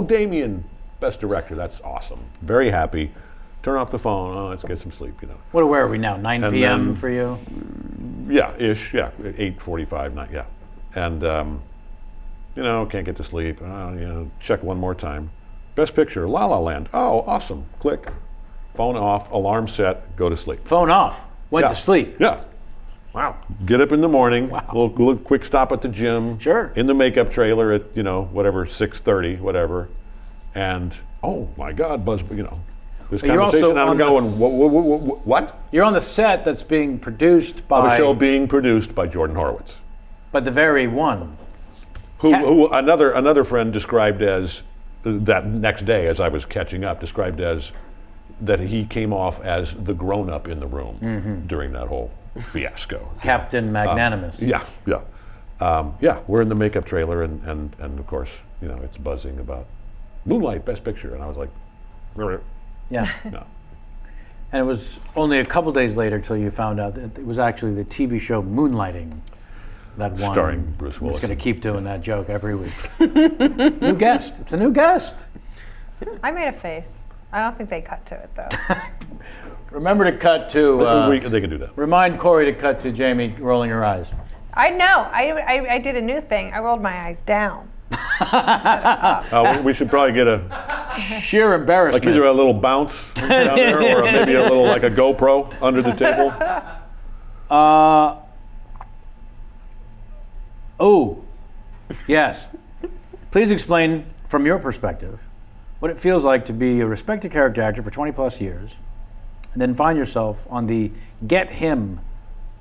S5: Damien, Best Director. That's awesome. Very happy. Turn off the phone. Oh, let's get some sleep.
S1: Where are we now? 9
S5: And
S1: p.m.
S5: then-
S1: for you?
S5: Yeah, ish. Yeah, 8:45. Yeah, and can't get to sleep. Check one more time. Best Picture, La La Land. Oh, awesome. Click. Phone off. Alarm set. Go to sleep.
S1: Phone off. Went
S5: Yeah.
S1: to sleep.
S5: Yeah.
S1: Wow.
S5: Get up in the morning.
S1: Wow.
S5: Little quick stop at the gym.
S1: Sure.
S5: In the makeup trailer at 6:30, whatever. And oh my God, this
S1: You're also
S5: conversation. I'm
S1: on the
S5: going. What?
S1: You're on the set that's being produced by
S5: Of a show being produced by Jordan Horowitz,
S1: the very one.
S5: who another friend described as that next day, as I was catching up, described as that he came off as the grown-up in the room during that whole fiasco.
S1: Captain Magnanimous.
S5: Yeah. We're in the makeup trailer, and of course, it's buzzing about Moonlight Best Picture, and I was like,
S1: Yeah.
S5: no.
S1: And it was only a couple days later till you found out that it was actually the TV show Moonlighting that won.
S5: Starring Bruce
S1: I'm
S5: Willis.
S1: just going to keep doing that joke every week. New guest. It's a new guest.
S4: I made a face. I don't think they cut to it though.
S1: Remember to cut to,
S5: They can do that.
S1: remind Corey to cut to Jamie rolling her eyes.
S4: I know. I did a new thing. I rolled my eyes down.
S5: We should probably get a
S1: Sheer embarrassment.
S5: either a little bounce down there, or maybe a little like a GoPro under the table.
S1: Oh, yes. Please explain from your perspective what it feels like to be a respected character actor for 20 plus years and then find yourself on the Get Him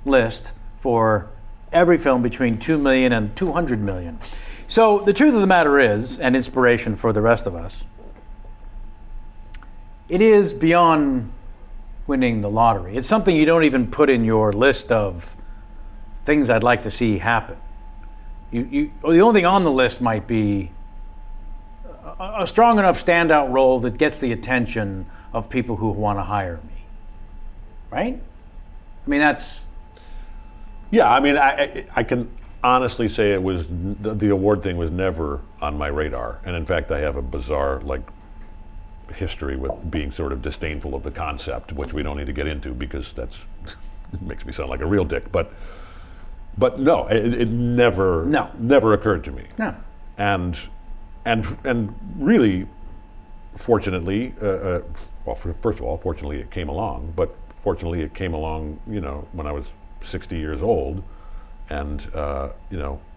S1: list for every film between 2 million and 200 million. So the truth of the matter is, and inspiration for the rest of us, it is beyond winning the lottery. It's something you don't even put in your list of things I'd like to see happen. The only thing on the list might be a strong enough standout role that gets the attention of people who want to hire me. Right? I mean, that's...
S5: Yeah, I mean, I can honestly say it was, the award thing was never on my radar. And in fact, I have a bizarre, history with being sort of disdainful of the concept, which we don't need to get into because it makes me sound like a real dick. But no, it never occurred to me.
S1: No.
S5: And really, fortunately, well, first of all, fortunately it came along, but fortunately it came along, when I was 60 years old and,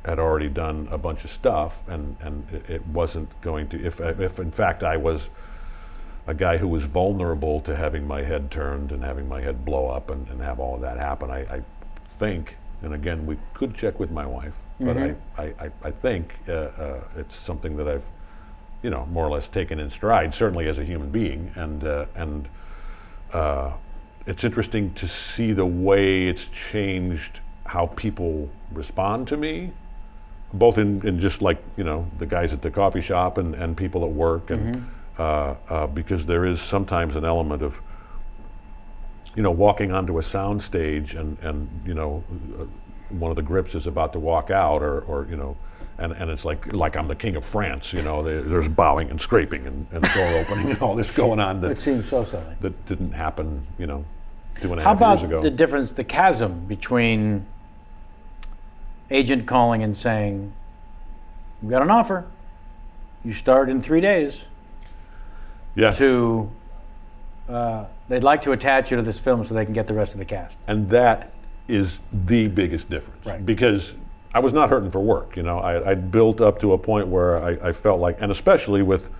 S5: had already done a bunch of stuff and it wasn't going to, if in fact I was a guy who was vulnerable to having my head turned and having my head blow up and have all of that happen, I think, and again, we could check with my wife, but I think it's something that I've, more or less taken in stride, certainly as a human being, and it's interesting to see the way it's changed how people respond to me, both in just the guys at the coffee shop and people at work, and because there is sometimes an element of, walking onto a sound stage and one of the grips is about to walk out or and it's like I'm the king of France, there's bowing and scraping and door opening and all this going on
S1: It seems so silly.
S5: that didn't happen, 2.5
S1: How
S5: years ago.
S1: about the difference, the chasm between agent calling and saying, "We got an offer. You start in 3 days."
S5: Yeah.
S1: To they'd like to attach you to this film so they can get the rest of the cast.
S5: And that is the biggest difference.
S1: Right.
S5: Because I was not hurting for work. I'd built up to a point where I felt like, and especially with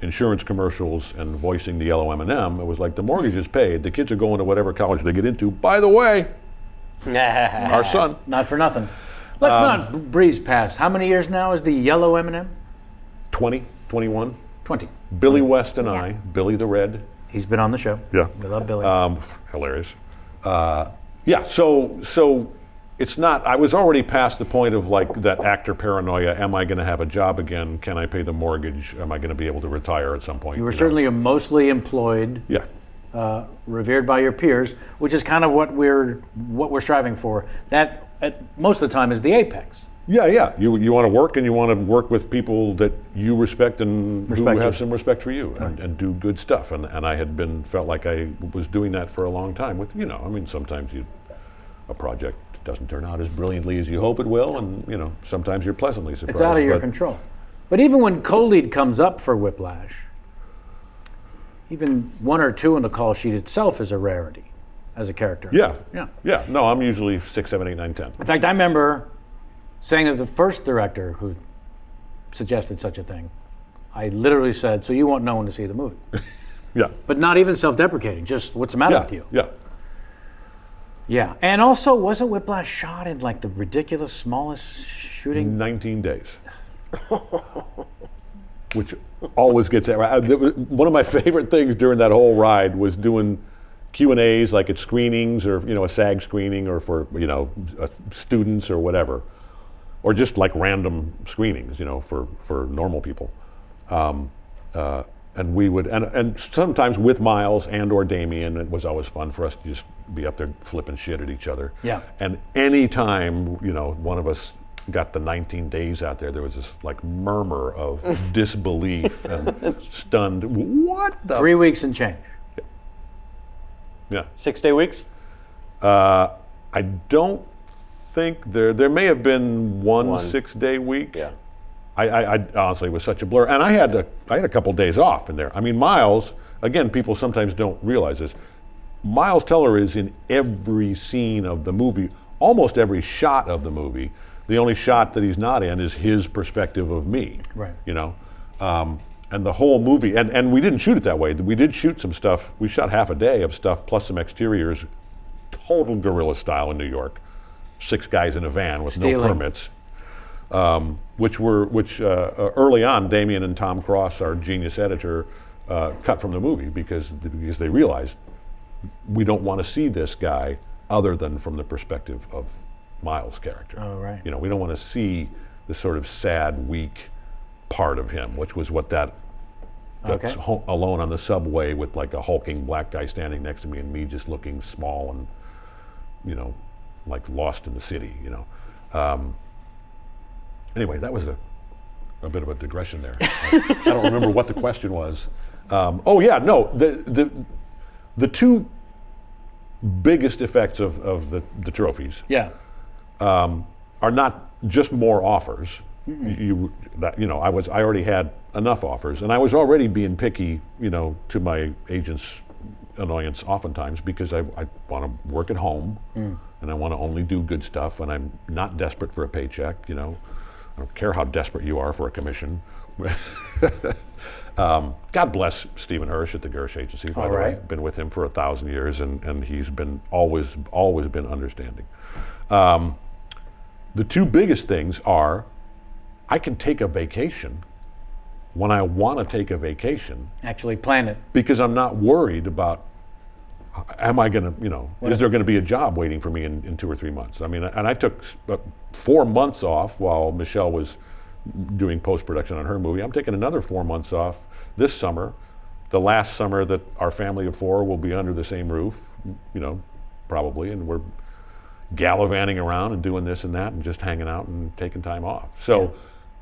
S5: insurance commercials and voicing the yellow M&M, it was like the mortgage is paid, the kids are going to whatever college they get into. By the way, our son.
S1: Not for nothing. Let's not breeze past. How many years now is the yellow M&M?
S5: 20, 21.
S1: 20.
S5: Billy West and I, Billy the Red.
S1: He's been on the show.
S5: Yeah.
S1: We love Billy.
S5: Hilarious. Yeah, so it's not, I was already past the point of that actor paranoia. Am I going to have a job again? Can I pay the mortgage? Am I going to be able to retire at some point?
S1: You were certainly a mostly employed,
S5: Yeah.
S1: revered by your peers, which is kind of what we're striving for. That most of the time is the apex.
S5: Yeah. You want to work, and you want to work with people that you respect and who have some respect for you, and do good stuff. And I had felt like I was doing that for a long time. With sometimes a project doesn't turn out as brilliantly as you hope it will, and sometimes you're pleasantly surprised.
S1: It's out of your control. But even when co-lead comes up for Whiplash, even 1 or 2 on the call sheet itself is a rarity as a character.
S5: Yeah. No, I'm usually 6, 7, 8, 9, 10.
S1: In fact, I remember saying to the first director who suggested such a thing, I literally said, "So you want no one to see the movie?"
S5: Yeah.
S1: But not even self-deprecating, just what's the matter with you?
S5: Yeah.
S1: Yeah. And also, wasn't Whiplash shot in the ridiculous smallest shooting?
S5: 19 days. Which always gets one of my favorite things during that whole ride was doing Q&As at screenings or a SAG screening or for students or whatever, or just random screenings for normal people, and we would and sometimes with Miles and or Damien. It was always fun for us to just be up there flipping shit at each other.
S1: Yeah.
S5: And any time one of us got the 19 days out there was this murmur of disbelief and stunned. What the?
S1: 3 weeks and change.
S5: Yeah.
S3: 6-day weeks?
S5: I don't think there may have been one 6-day week.
S3: Yeah.
S5: I honestly, it was such a blur, and I had a couple days off in there. I mean, Miles, again, people sometimes don't realize this. Miles Teller is in every scene of the movie, almost every shot of the movie, The only shot that he's not in is his perspective of me.
S1: Right.
S5: You know, and the whole movie, and we didn't shoot it that way. We did shoot some stuff. We shot half a day of stuff plus some exteriors, total guerrilla style in New York. 6 guys in a van with no permits. Which early on, Damien and Tom Cross, our genius editor, cut from the movie because they realized we don't want to see this guy other than from the perspective of Miles' character.
S1: Oh, right.
S5: You know, we don't want to see the sort of sad, weak part of him, which was what that's alone on the subway with like a hulking black guy standing next to me and me just looking small and, you know, like lost in the city, you know. Anyway, that was a bit of a digression there. I don't remember what the question was. The 2 biggest effects of the trophies are not just more offers. I already had enough offers, and I was already being picky, you know, to my agent's annoyance oftentimes because I want to work at home and I want to only do good stuff, and I'm not desperate for a paycheck, you know. I don't care how desperate you are for a commission. God bless Stephen Hirsch at the Gersh Agency, by the way. Been with him for 1,000 years, and he's been always been understanding. The 2 biggest things are, I can take a vacation when I want to take a vacation.
S1: Actually plan it.
S5: Because I'm not worried about, am I going to, you know, is there going to be a job waiting for me in 2 or 3 months? I mean, and I took 4 months off while Michelle was doing post-production on her movie. I'm taking another 4 months off this summer, the last summer that our family of 4 will be under the same roof, you know, probably, and we're gallivanting around and doing this and that and just hanging out and taking time off. So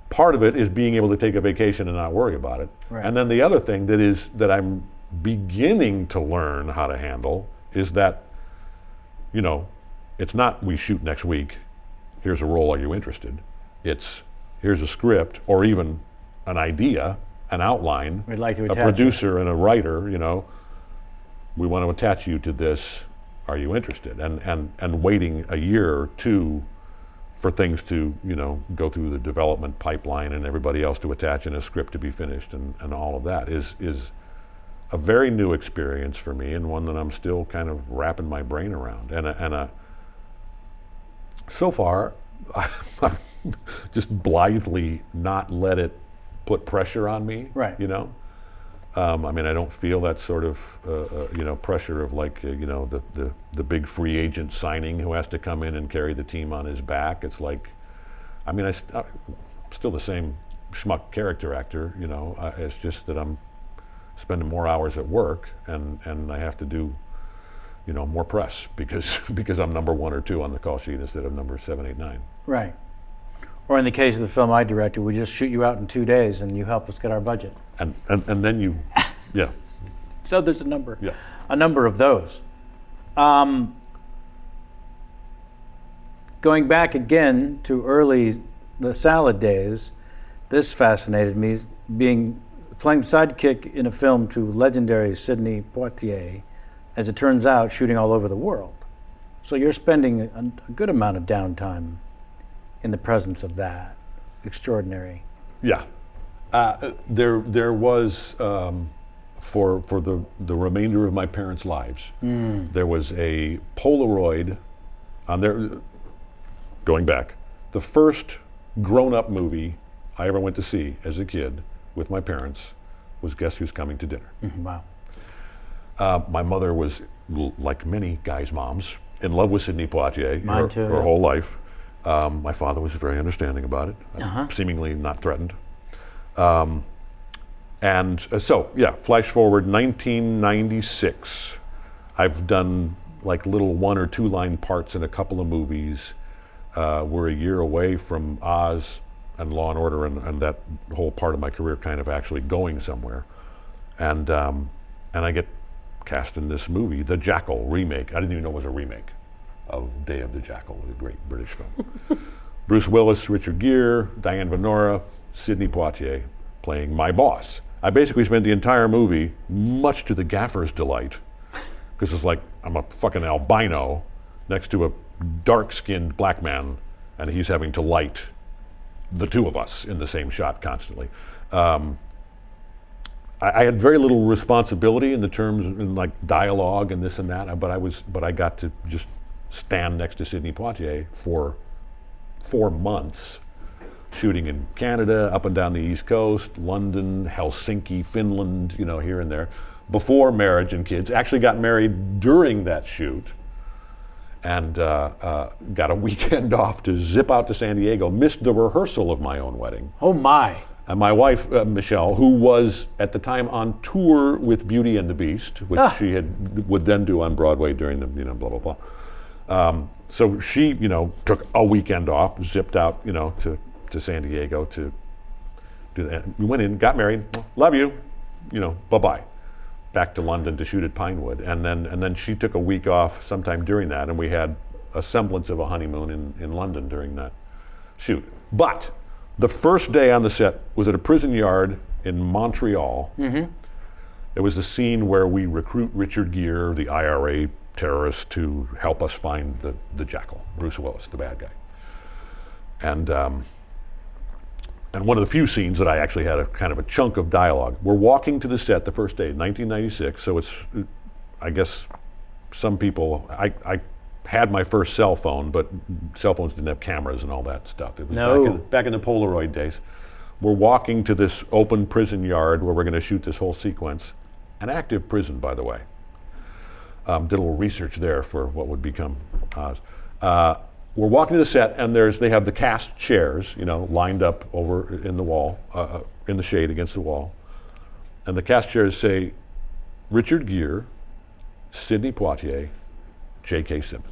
S5: part of it is being able to take a vacation and not worry about it. Right. And then the other thing that I'm beginning to learn how to handle is that, you know, it's not we shoot next week, here's a role, are you interested? It's here's a script or even an idea, an outline,
S1: We'd like to
S5: a producer and a writer, you know, we want to attach you to this, are you interested? And waiting a year or 2 for things to, you know, go through the development pipeline and everybody else to attach in a script to be finished and all of that is a very new experience for me, and one that I'm still kind of wrapping my brain around. And so far, I've just blithely not let it put pressure on me.
S1: Right.
S5: You know, I mean, I don't feel that sort of you know, pressure of like you know, the big free agent signing who has to come in and carry the team on his back. It's like, I mean, I'm still the same schmuck character actor. You know, it's just that I'm spending more hours at work, and I have to do, you know, more press because I'm number 1 or 2 on the call sheet instead of number 7, 8, 9.
S1: Right. Or in the case of the film I directed, we just shoot you out in 2 days and you help us get our budget.
S5: And then you, yeah.
S1: So there's a number of those. Going back again to the salad days, this fascinated me, playing sidekick in a film to legendary Sidney Poitier, as it turns out, shooting all over the world. So you're spending a good amount of downtime in the presence of that. Extraordinary.
S5: Yeah. There was, for the remainder of my parents' lives, there was a Polaroid on their, going back, the first grown-up movie I ever went to see as a kid with my parents was Guess Who's Coming to Dinner.
S1: Wow.
S5: My mother was, like many guys' moms, in love with Sidney Poitier her whole life. My father was very understanding about it, seemingly not threatened. So, flash forward 1996. I've done like little 1 or 2 line parts in a couple of movies. We're a year away from Oz and Law and Order and that whole part of my career kind of actually going somewhere. And I get cast in this movie, The Jackal remake. I didn't even know it was a remake of Day of the Jackal, a great British film. Bruce Willis, Richard Gere, Diane Venora, Sidney Poitier playing my boss. I basically spent the entire movie, much to the gaffer's delight, because it's like I'm a fucking albino next to a dark-skinned black man and he's having to light the two of us in the same shot constantly. I had very little responsibility in the terms in like dialogue and this and that, but I got to just stand next to Sidney Poitier for 4 months, shooting in Canada, up and down the East Coast, London, Helsinki, Finland, here and there, before marriage and kids. Actually got married during that shoot, and got a weekend off to zip out to San Diego. Missed the rehearsal of my own wedding.
S1: Oh my.
S5: And my wife, Michelle, who was at the time on tour with Beauty and the Beast, which she would then do on Broadway during the, blah, blah, blah. So she, took a weekend off, zipped out, to San Diego to do that. We went in, got married, love you, bye-bye. Back to London to shoot at Pinewood. And then she took a week off sometime during that, and we had a semblance of a honeymoon in London during that shoot. But the first day on the set was at a prison yard in Montreal. Mm-hmm. It was the scene where we recruit Richard Gere, the IRA terrorist, to help us find the Jackal, Bruce Willis, the bad guy. And one of the few scenes that I actually had a kind of a chunk of dialogue. We're walking to the set the first day, 1996, so it's, I guess some people, I had my first cell phone, but cell phones didn't have cameras and all that stuff. It was back in the Polaroid days. We're walking to this open prison yard where we're going to shoot this whole sequence. An active prison, by the way. Did a little research there for what would become Oz. We're walking to the set, and they have the cast chairs, lined up over in the wall, in the shade against the wall. And the cast chairs say, Richard Gere, Sidney Poitier, J.K. Simmons.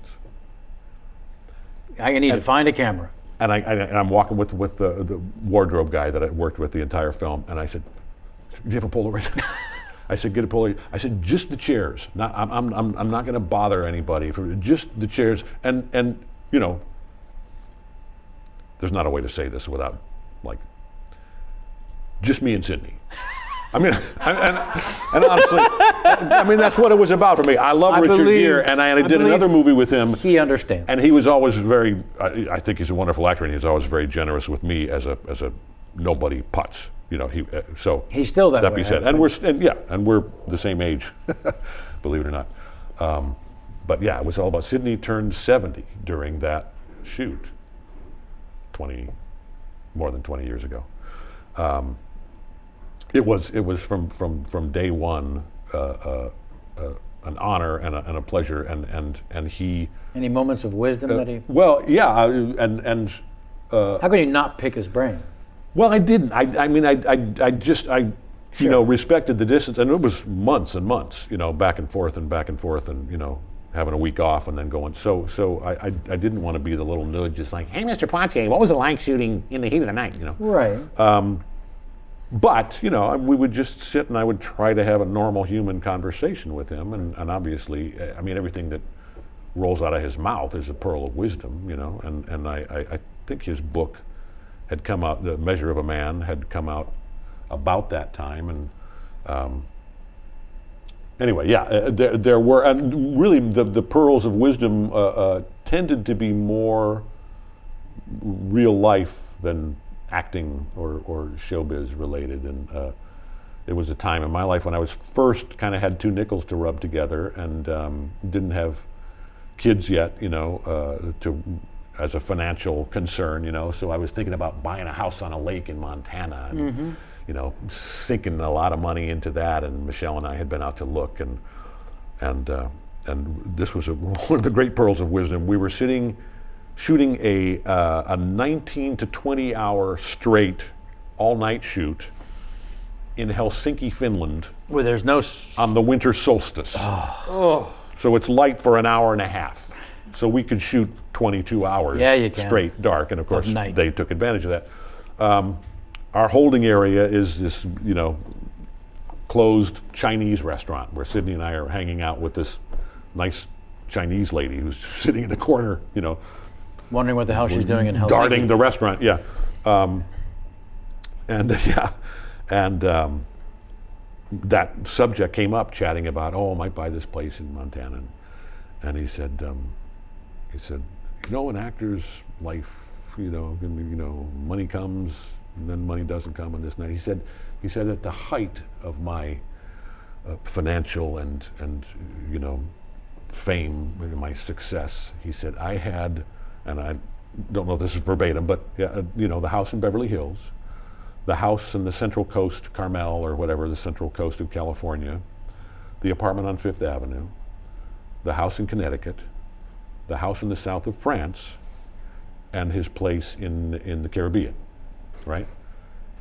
S1: I need to find a camera.
S5: And I'm walking with the wardrobe guy that I worked with the entire film, and I said, "Do you have a Polaroid?" I said, "Get a Polaroid." I said, "Just the chairs. I'm not going to bother anybody for just the chairs." And there's not a way to say this without just me and Sidney. I mean, and honestly, that's what it was about for me. I love Richard Gere, and I did another movie with him.
S1: He understands.
S5: And he was always very, I think he's a wonderful actor, and he's always very generous with me as a nobody putz. So
S1: he's still that way.
S5: Be said, and we're the same age, believe it or not. But yeah, it was all about Sidney turned 70 during that shoot, more than 20 years ago. It was from day one an honor and a pleasure, and he. Any
S1: moments of wisdom that he?
S5: Well, yeah, and.
S1: How can you not pick his brain?
S5: Well, I didn't. I just respected the distance, and it was months and months, back and forth, and having a week off and then going. So I didn't want to be the little nudge, just like, hey, Mr. Poitier, what was it like shooting in the heat of the night?
S1: Right.
S5: But we would just sit, and I would try to have a normal human conversation with him, and obviously, everything that rolls out of his mouth is a pearl of wisdom, and I think his book had come out, The Measure of a Man had come out about that time, and anyway, yeah, there were, and really the pearls of wisdom tended to be more real life than acting or showbiz related, and it was a time in my life when I was first kind of had two nickels to rub together, and didn't have kids yet, as a financial concern, so I was thinking about buying a house on a lake in Montana, and sinking a lot of money into that, and Michelle and I had been out to look, and this was one of the great pearls of wisdom. We were shooting a 19 to 20 hour straight all-night shoot in Helsinki, Finland,
S1: where there's no
S5: on the winter solstice. So it's light for an hour and a half, so we could shoot 22 hours straight dark, and of course they took advantage of that. Our holding area is this, closed Chinese restaurant where Sidney and I are hanging out with this nice Chinese lady who's sitting in the corner,
S1: wondering what the hell she's doing in Helsinki.
S5: Guarding the restaurant, yeah. That subject came up, chatting about, I might buy this place in Montana, and he said, an actor's life money comes and then money doesn't come on this night. He said at the height of my financial and fame, my success, he said I had, and I don't know if this is verbatim, but the house in Beverly Hills, the house in the Central Coast, Carmel or whatever, the Central Coast of California, the apartment on Fifth Avenue, the house in Connecticut, the house in the south of France, and his place in the Caribbean, right?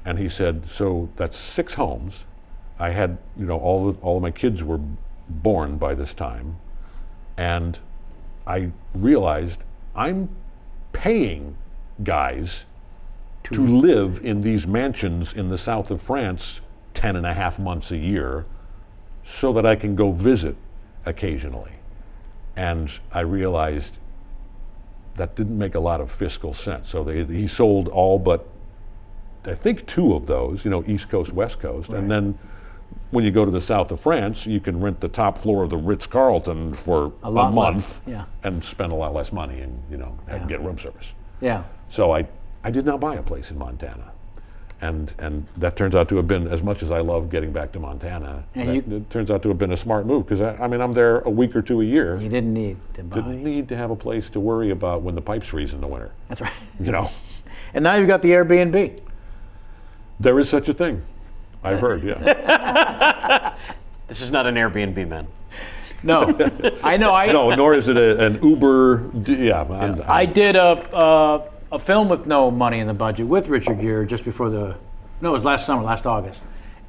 S5: And he said, so that's 6 homes. I had, all of my kids were born by this time, and I realized I'm paying guys to live in these mansions in the south of France 10 and a half months a year so that I can go visit occasionally. And I realized that didn't make a lot of fiscal sense. So he sold all but, I think, 2 of those, East Coast, West Coast. Right. And then when you go to the south of France, you can rent the top floor of the Ritz-Carlton for a month and spend a lot less money and get room service.
S1: Yeah.
S5: So I did not buy a place in Montana. And that turns out to have been, as much as I love getting back to Montana, it turns out to have been a smart move, because I'm there a week or 2 a year.
S1: You didn't need to buy.
S5: Didn't need to have a place to worry about when the pipes freeze in the winter.
S1: That's right.
S5: And
S1: now you've got the Airbnb.
S5: There is such a thing. I've heard, yeah.
S3: This is not an Airbnb, man.
S1: No, I know.
S5: No, nor is it an Uber.
S1: I did a film with no money in the budget with Richard Gere just before it was last summer, last August.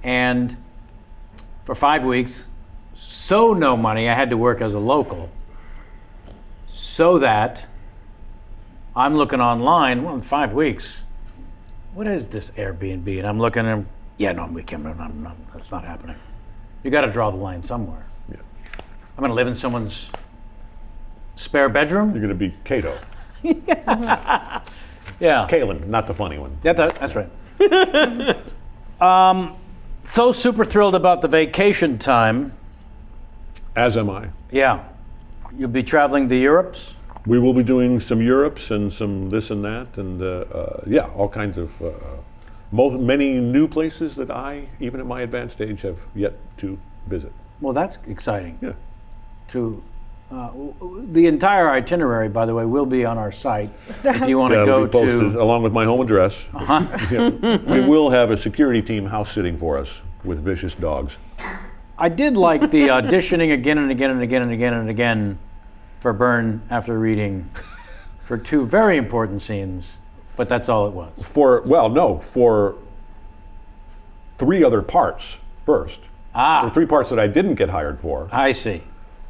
S1: And for 5 weeks, so no money, I had to work as a local, so that I'm looking online, in 5 weeks, what is this Airbnb? And I'm looking and, we can't, that's not happening. You got to draw the line somewhere.
S5: Yeah.
S1: I'm going to live in someone's spare bedroom.
S5: You're going to be Cato.
S1: Yeah.
S5: Kalen, not the funny one.
S1: That's right. So super thrilled about the vacation time.
S5: As am I.
S1: Yeah. You'll be traveling the Europes?
S5: We will be doing some Europes and some this and that, and all kinds of many new places that I, even at my advanced age, have yet to visit.
S1: Well, that's exciting.
S5: Yeah.
S1: The entire itinerary, by the way, will be on our site if you want to go to.
S5: Along with my home address. We will have a security team house sitting for us with vicious dogs.
S1: I did like the auditioning again and again and again and again and again for Burn After Reading for 2 very important scenes, but that's all it was.
S5: For 3 other parts first. There were 3 parts that I didn't get hired for.
S1: I see.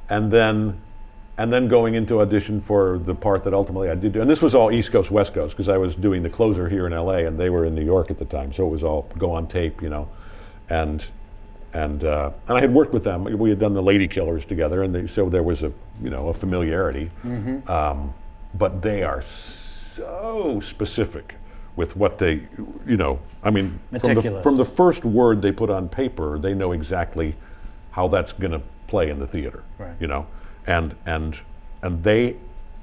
S5: And then going into audition for the part that ultimately I did do. And this was all East Coast, West Coast, because I was doing the closer here in LA and they were in New York at the time. So it was all go on tape, and I had worked with them. We had done the Lady Killers together, and so there was a familiarity. Mm-hmm. But they are so specific with what they, from the first word they put on paper, they know exactly how that's going to play in the theater.
S1: Right.
S5: And they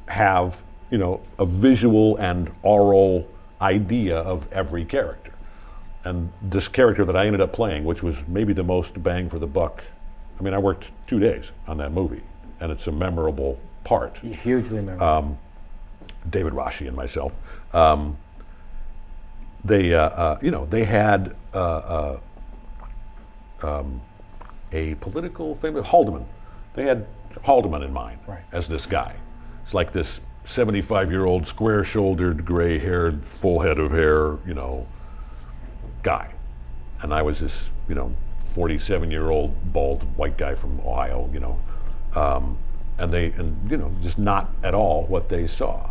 S5: have a visual and oral idea of every character. And this character that I ended up playing, which was maybe the most bang for the buck, I worked 2 days on that movie, and it's a memorable part.
S1: Hugely memorable.
S5: David Rashi and myself. They had a political famous Haldeman. They had Haldeman in mind as this guy. It's like this 75-year-old, square-shouldered, gray-haired, full head of hair, guy. And I was this, 47-year-old, bald, white guy from Ohio, and just not at all what they saw.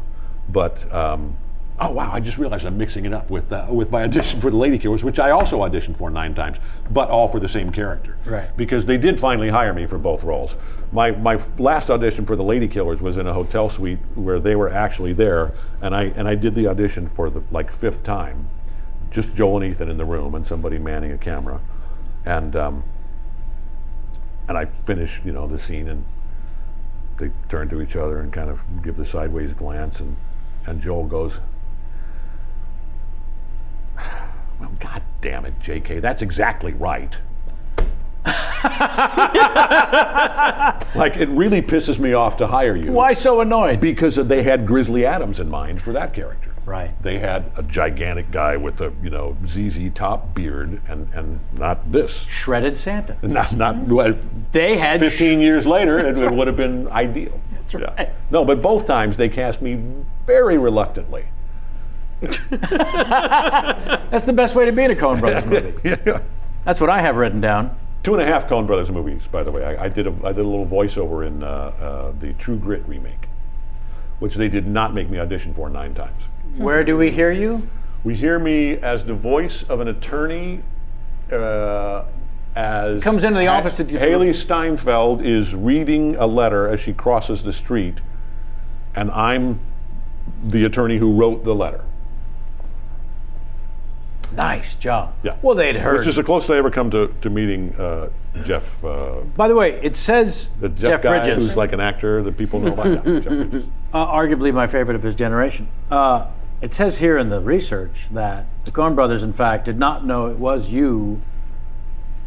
S5: But, oh wow, I just realized I'm mixing it up with my audition for the Lady Killers, which I also auditioned for 9 times, but all for the same character.
S1: Right.
S5: Because they did finally hire me for both roles. My last audition for the Lady Killers was in a hotel suite where they were actually there, and I did the audition for the 5th time, just Joel and Ethan in the room and somebody manning a camera, and I finished the scene, and they turn to each other and kind of give the sideways glance, and Joel goes, well, God damn it, JK, that's exactly right. Like, it really pisses me off to hire you.
S1: Why so annoyed?
S5: Because they had Grizzly Adams in mind for that character.
S1: Right.
S5: They had a gigantic guy with a, ZZ Top beard and not this.
S1: Shredded Santa.
S5: Not well,
S1: They had
S5: 15 years later, it would have been ideal.
S1: That's right.
S5: Yeah. No, but both times they cast me very reluctantly.
S1: That's the best way to be in a Coen Brothers movie.
S5: Yeah.
S1: That's what I have written down.
S5: 2.5 Coen Brothers movies, by the way. I did a little voiceover in the True Grit remake, which they did not make me audition for 9 times.
S1: Where do we hear you?
S5: We hear me as the voice of an attorney. As
S1: Comes into the office to
S5: Haley Steinfeld is reading a letter as she crosses the street, and I'm the attorney who wrote the letter.
S1: Nice job.
S5: Yeah.
S1: Well, they'd heard.
S5: Which is the closest I ever come to meeting Jeff.
S1: By the way, it says
S5: The Jeff guy
S1: Bridges,
S5: who's like an actor that people know about. Yeah, Jeff Bridges.
S1: Arguably my favorite of his generation. It says here in the research that the Coen Brothers, in fact, did not know it was you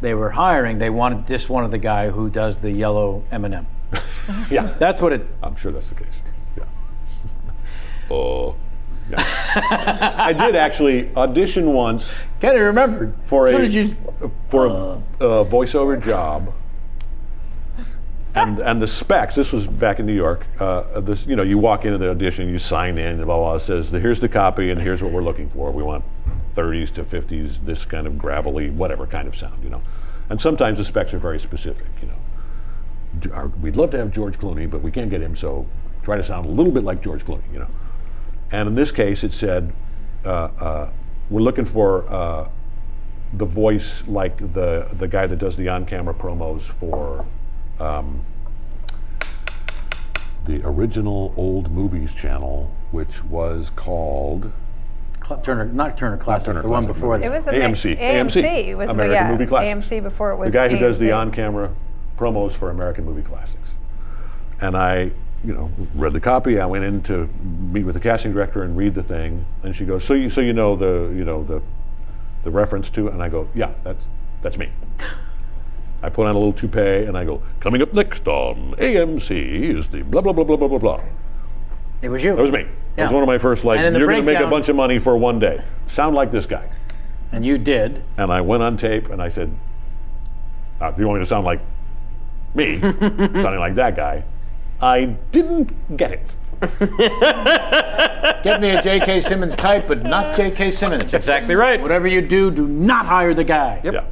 S1: they were hiring. They just wanted the guy who does the yellow M&M.
S5: Yeah,
S1: That's what it.
S5: I'm sure that's the case. Yeah. Oh. Yeah. I did actually audition once
S1: Kenny remembered.
S5: for
S1: So
S5: a
S1: did you?
S5: voiceover job, and the specs. This was back in New York. You walk into the audition, you sign in, and blah blah. It says, "Here's the copy, and here's what we're looking for. We want 30s to 50s, this kind of gravelly, whatever kind of sound, And sometimes the specs are very specific, We'd love to have George Clooney, but we can't get him, so try to sound a little bit like George Clooney, And in this case, it said, we're looking for the voice like the guy that does the on-camera promos for the original old movies channel, which was called
S1: Not Turner Classic,
S5: Turner
S1: the one
S5: Classic
S1: before
S5: Movie.
S1: that.
S4: It was
S5: AMC.
S4: AMC was
S5: American Movie Classics.
S4: AMC before it was
S5: the guy who does the
S4: AMC.
S5: on-camera promos for American Movie Classics. And I, read the copy. I went in to meet with the casting director and read the thing. And she goes, "So you know the reference to it?" And I go, "Yeah, that's me." I put on a little toupee and I go, "Coming up next on AMC is the blah blah blah blah blah blah blah."
S1: It was you.
S5: That was me. It was one of my first
S1: And in the
S5: you're going to make a
S1: breakdown-
S5: bunch of money for one day. Sound like this guy.
S1: And you did.
S5: And I went on tape and I said, "Do you want me to sound like me?" Sounding like that guy. I didn't get it.
S1: Get me a J.K. Simmons type, but not J.K. Simmons.
S3: That's exactly right.
S1: Whatever you do not hire the guy.
S3: Yep.
S5: Yeah.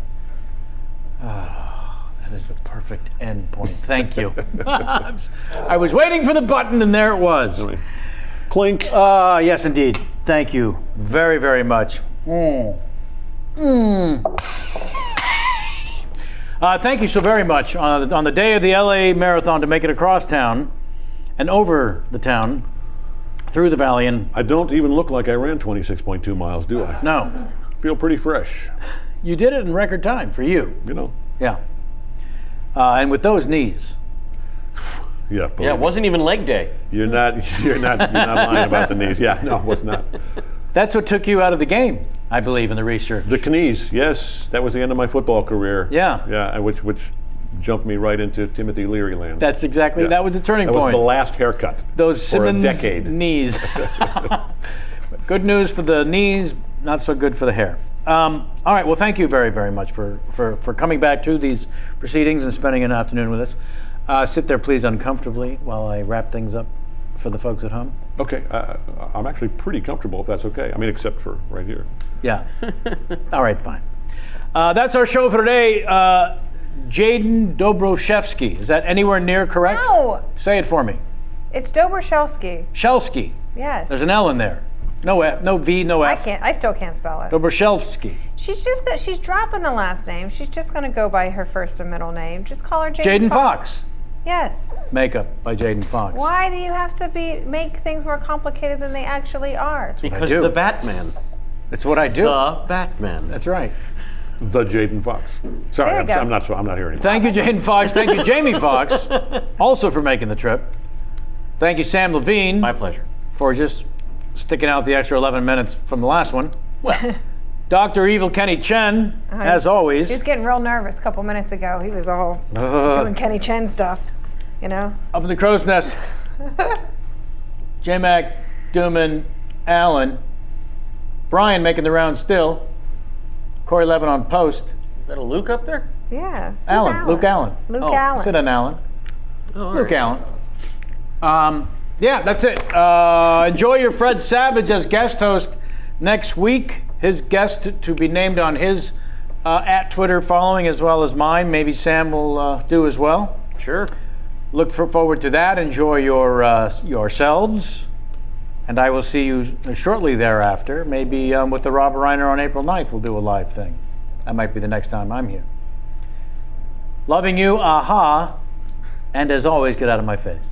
S1: That is the perfect end point. Thank you. I was waiting for the button, and there it was.
S5: Clink.
S1: Yes, indeed. Thank you very, very much. Thank you so very much on the day of the LA Marathon to make it across town and over the town, through the valley, and
S5: I don't even look like I ran 26.2 miles, do I?
S1: no,
S5: Feel pretty fresh,
S1: you did it in record time for you. Yeah. And with those knees.
S5: Yeah.
S3: Yeah, it wasn't even leg day.
S5: You're not lying about the knees. Yeah, no, it was not.
S1: That's what took you out of the game, I believe, in the research.
S5: The knees, yes, that was the end of my football career.
S1: Yeah.
S5: Yeah, which jumped me right into Timothy Leary land.
S1: That's exactly,
S5: Yeah.
S1: that was the turning
S5: That
S1: point.
S5: was the last haircut.
S1: Those
S5: for a
S1: Simmons
S5: decade.
S1: knees. Good news for the knees, not so good for the hair. All right, well, thank you very, very much for coming back to these proceedings and spending an afternoon with us. Sit there, please, uncomfortably while I wrap things up for the folks at home.
S5: Okay, I'm actually pretty comfortable if that's okay. I mean, except for right here.
S1: Yeah. All right, fine. That's our show for today. Jaden Dobroshevsky. Is that anywhere near correct?
S4: No,
S1: Say it for me.
S4: it's Dobroshelski.
S1: Shelsky.
S4: Yes.
S1: There's an L in there. No F, no V, no F.
S4: I still can't spell it.
S1: Dobroshevsky.
S4: She's dropping the last name. She's just going to go by her first and middle name. Just call her
S1: Jaden Fox.
S4: Yes.
S1: Makeup by Jaden Fox.
S4: Why do you have to make things more complicated than they actually are?
S3: Because
S1: do.
S3: the Batman.
S1: That's what I do.
S3: The Batman.
S1: That's right.
S5: The Jaden Fox. Sorry,
S4: There you go.
S5: I'm not here anymore.
S1: Thank you, Jaden Fox. Thank you, Jamie Fox, also for making the trip. Thank you, Sam Levine,
S3: My pleasure.
S1: for just sticking out the extra 11 minutes from the last one. Well, Dr. Evil Kenny Chen, as always.
S4: He was getting real nervous a couple minutes ago. He was all doing Kenny Chen stuff, you know?
S1: Up in the crow's nest. J-Mac, Dooman, Allen, Brian making the round still. Corey Levin on post.
S3: Is that a Luke up there?
S4: Yeah. Who's
S1: Allen, Luke Allen.
S4: Luke Allen.
S1: Sit on Allen.
S3: Oh, all
S1: Luke
S3: right.
S1: Allen. Yeah, that's it. Enjoy your Fred Savage as guest host next week. His guest to be named on his at Twitter following as well as mine. Maybe Sam will do as well.
S3: Sure.
S1: Look forward to that. Enjoy yourselves. And I will see you shortly thereafter. Maybe with the Robert Reiner on April 9th, we'll do a live thing. That might be the next time I'm here. Loving you, aha. And as always, get out of my face.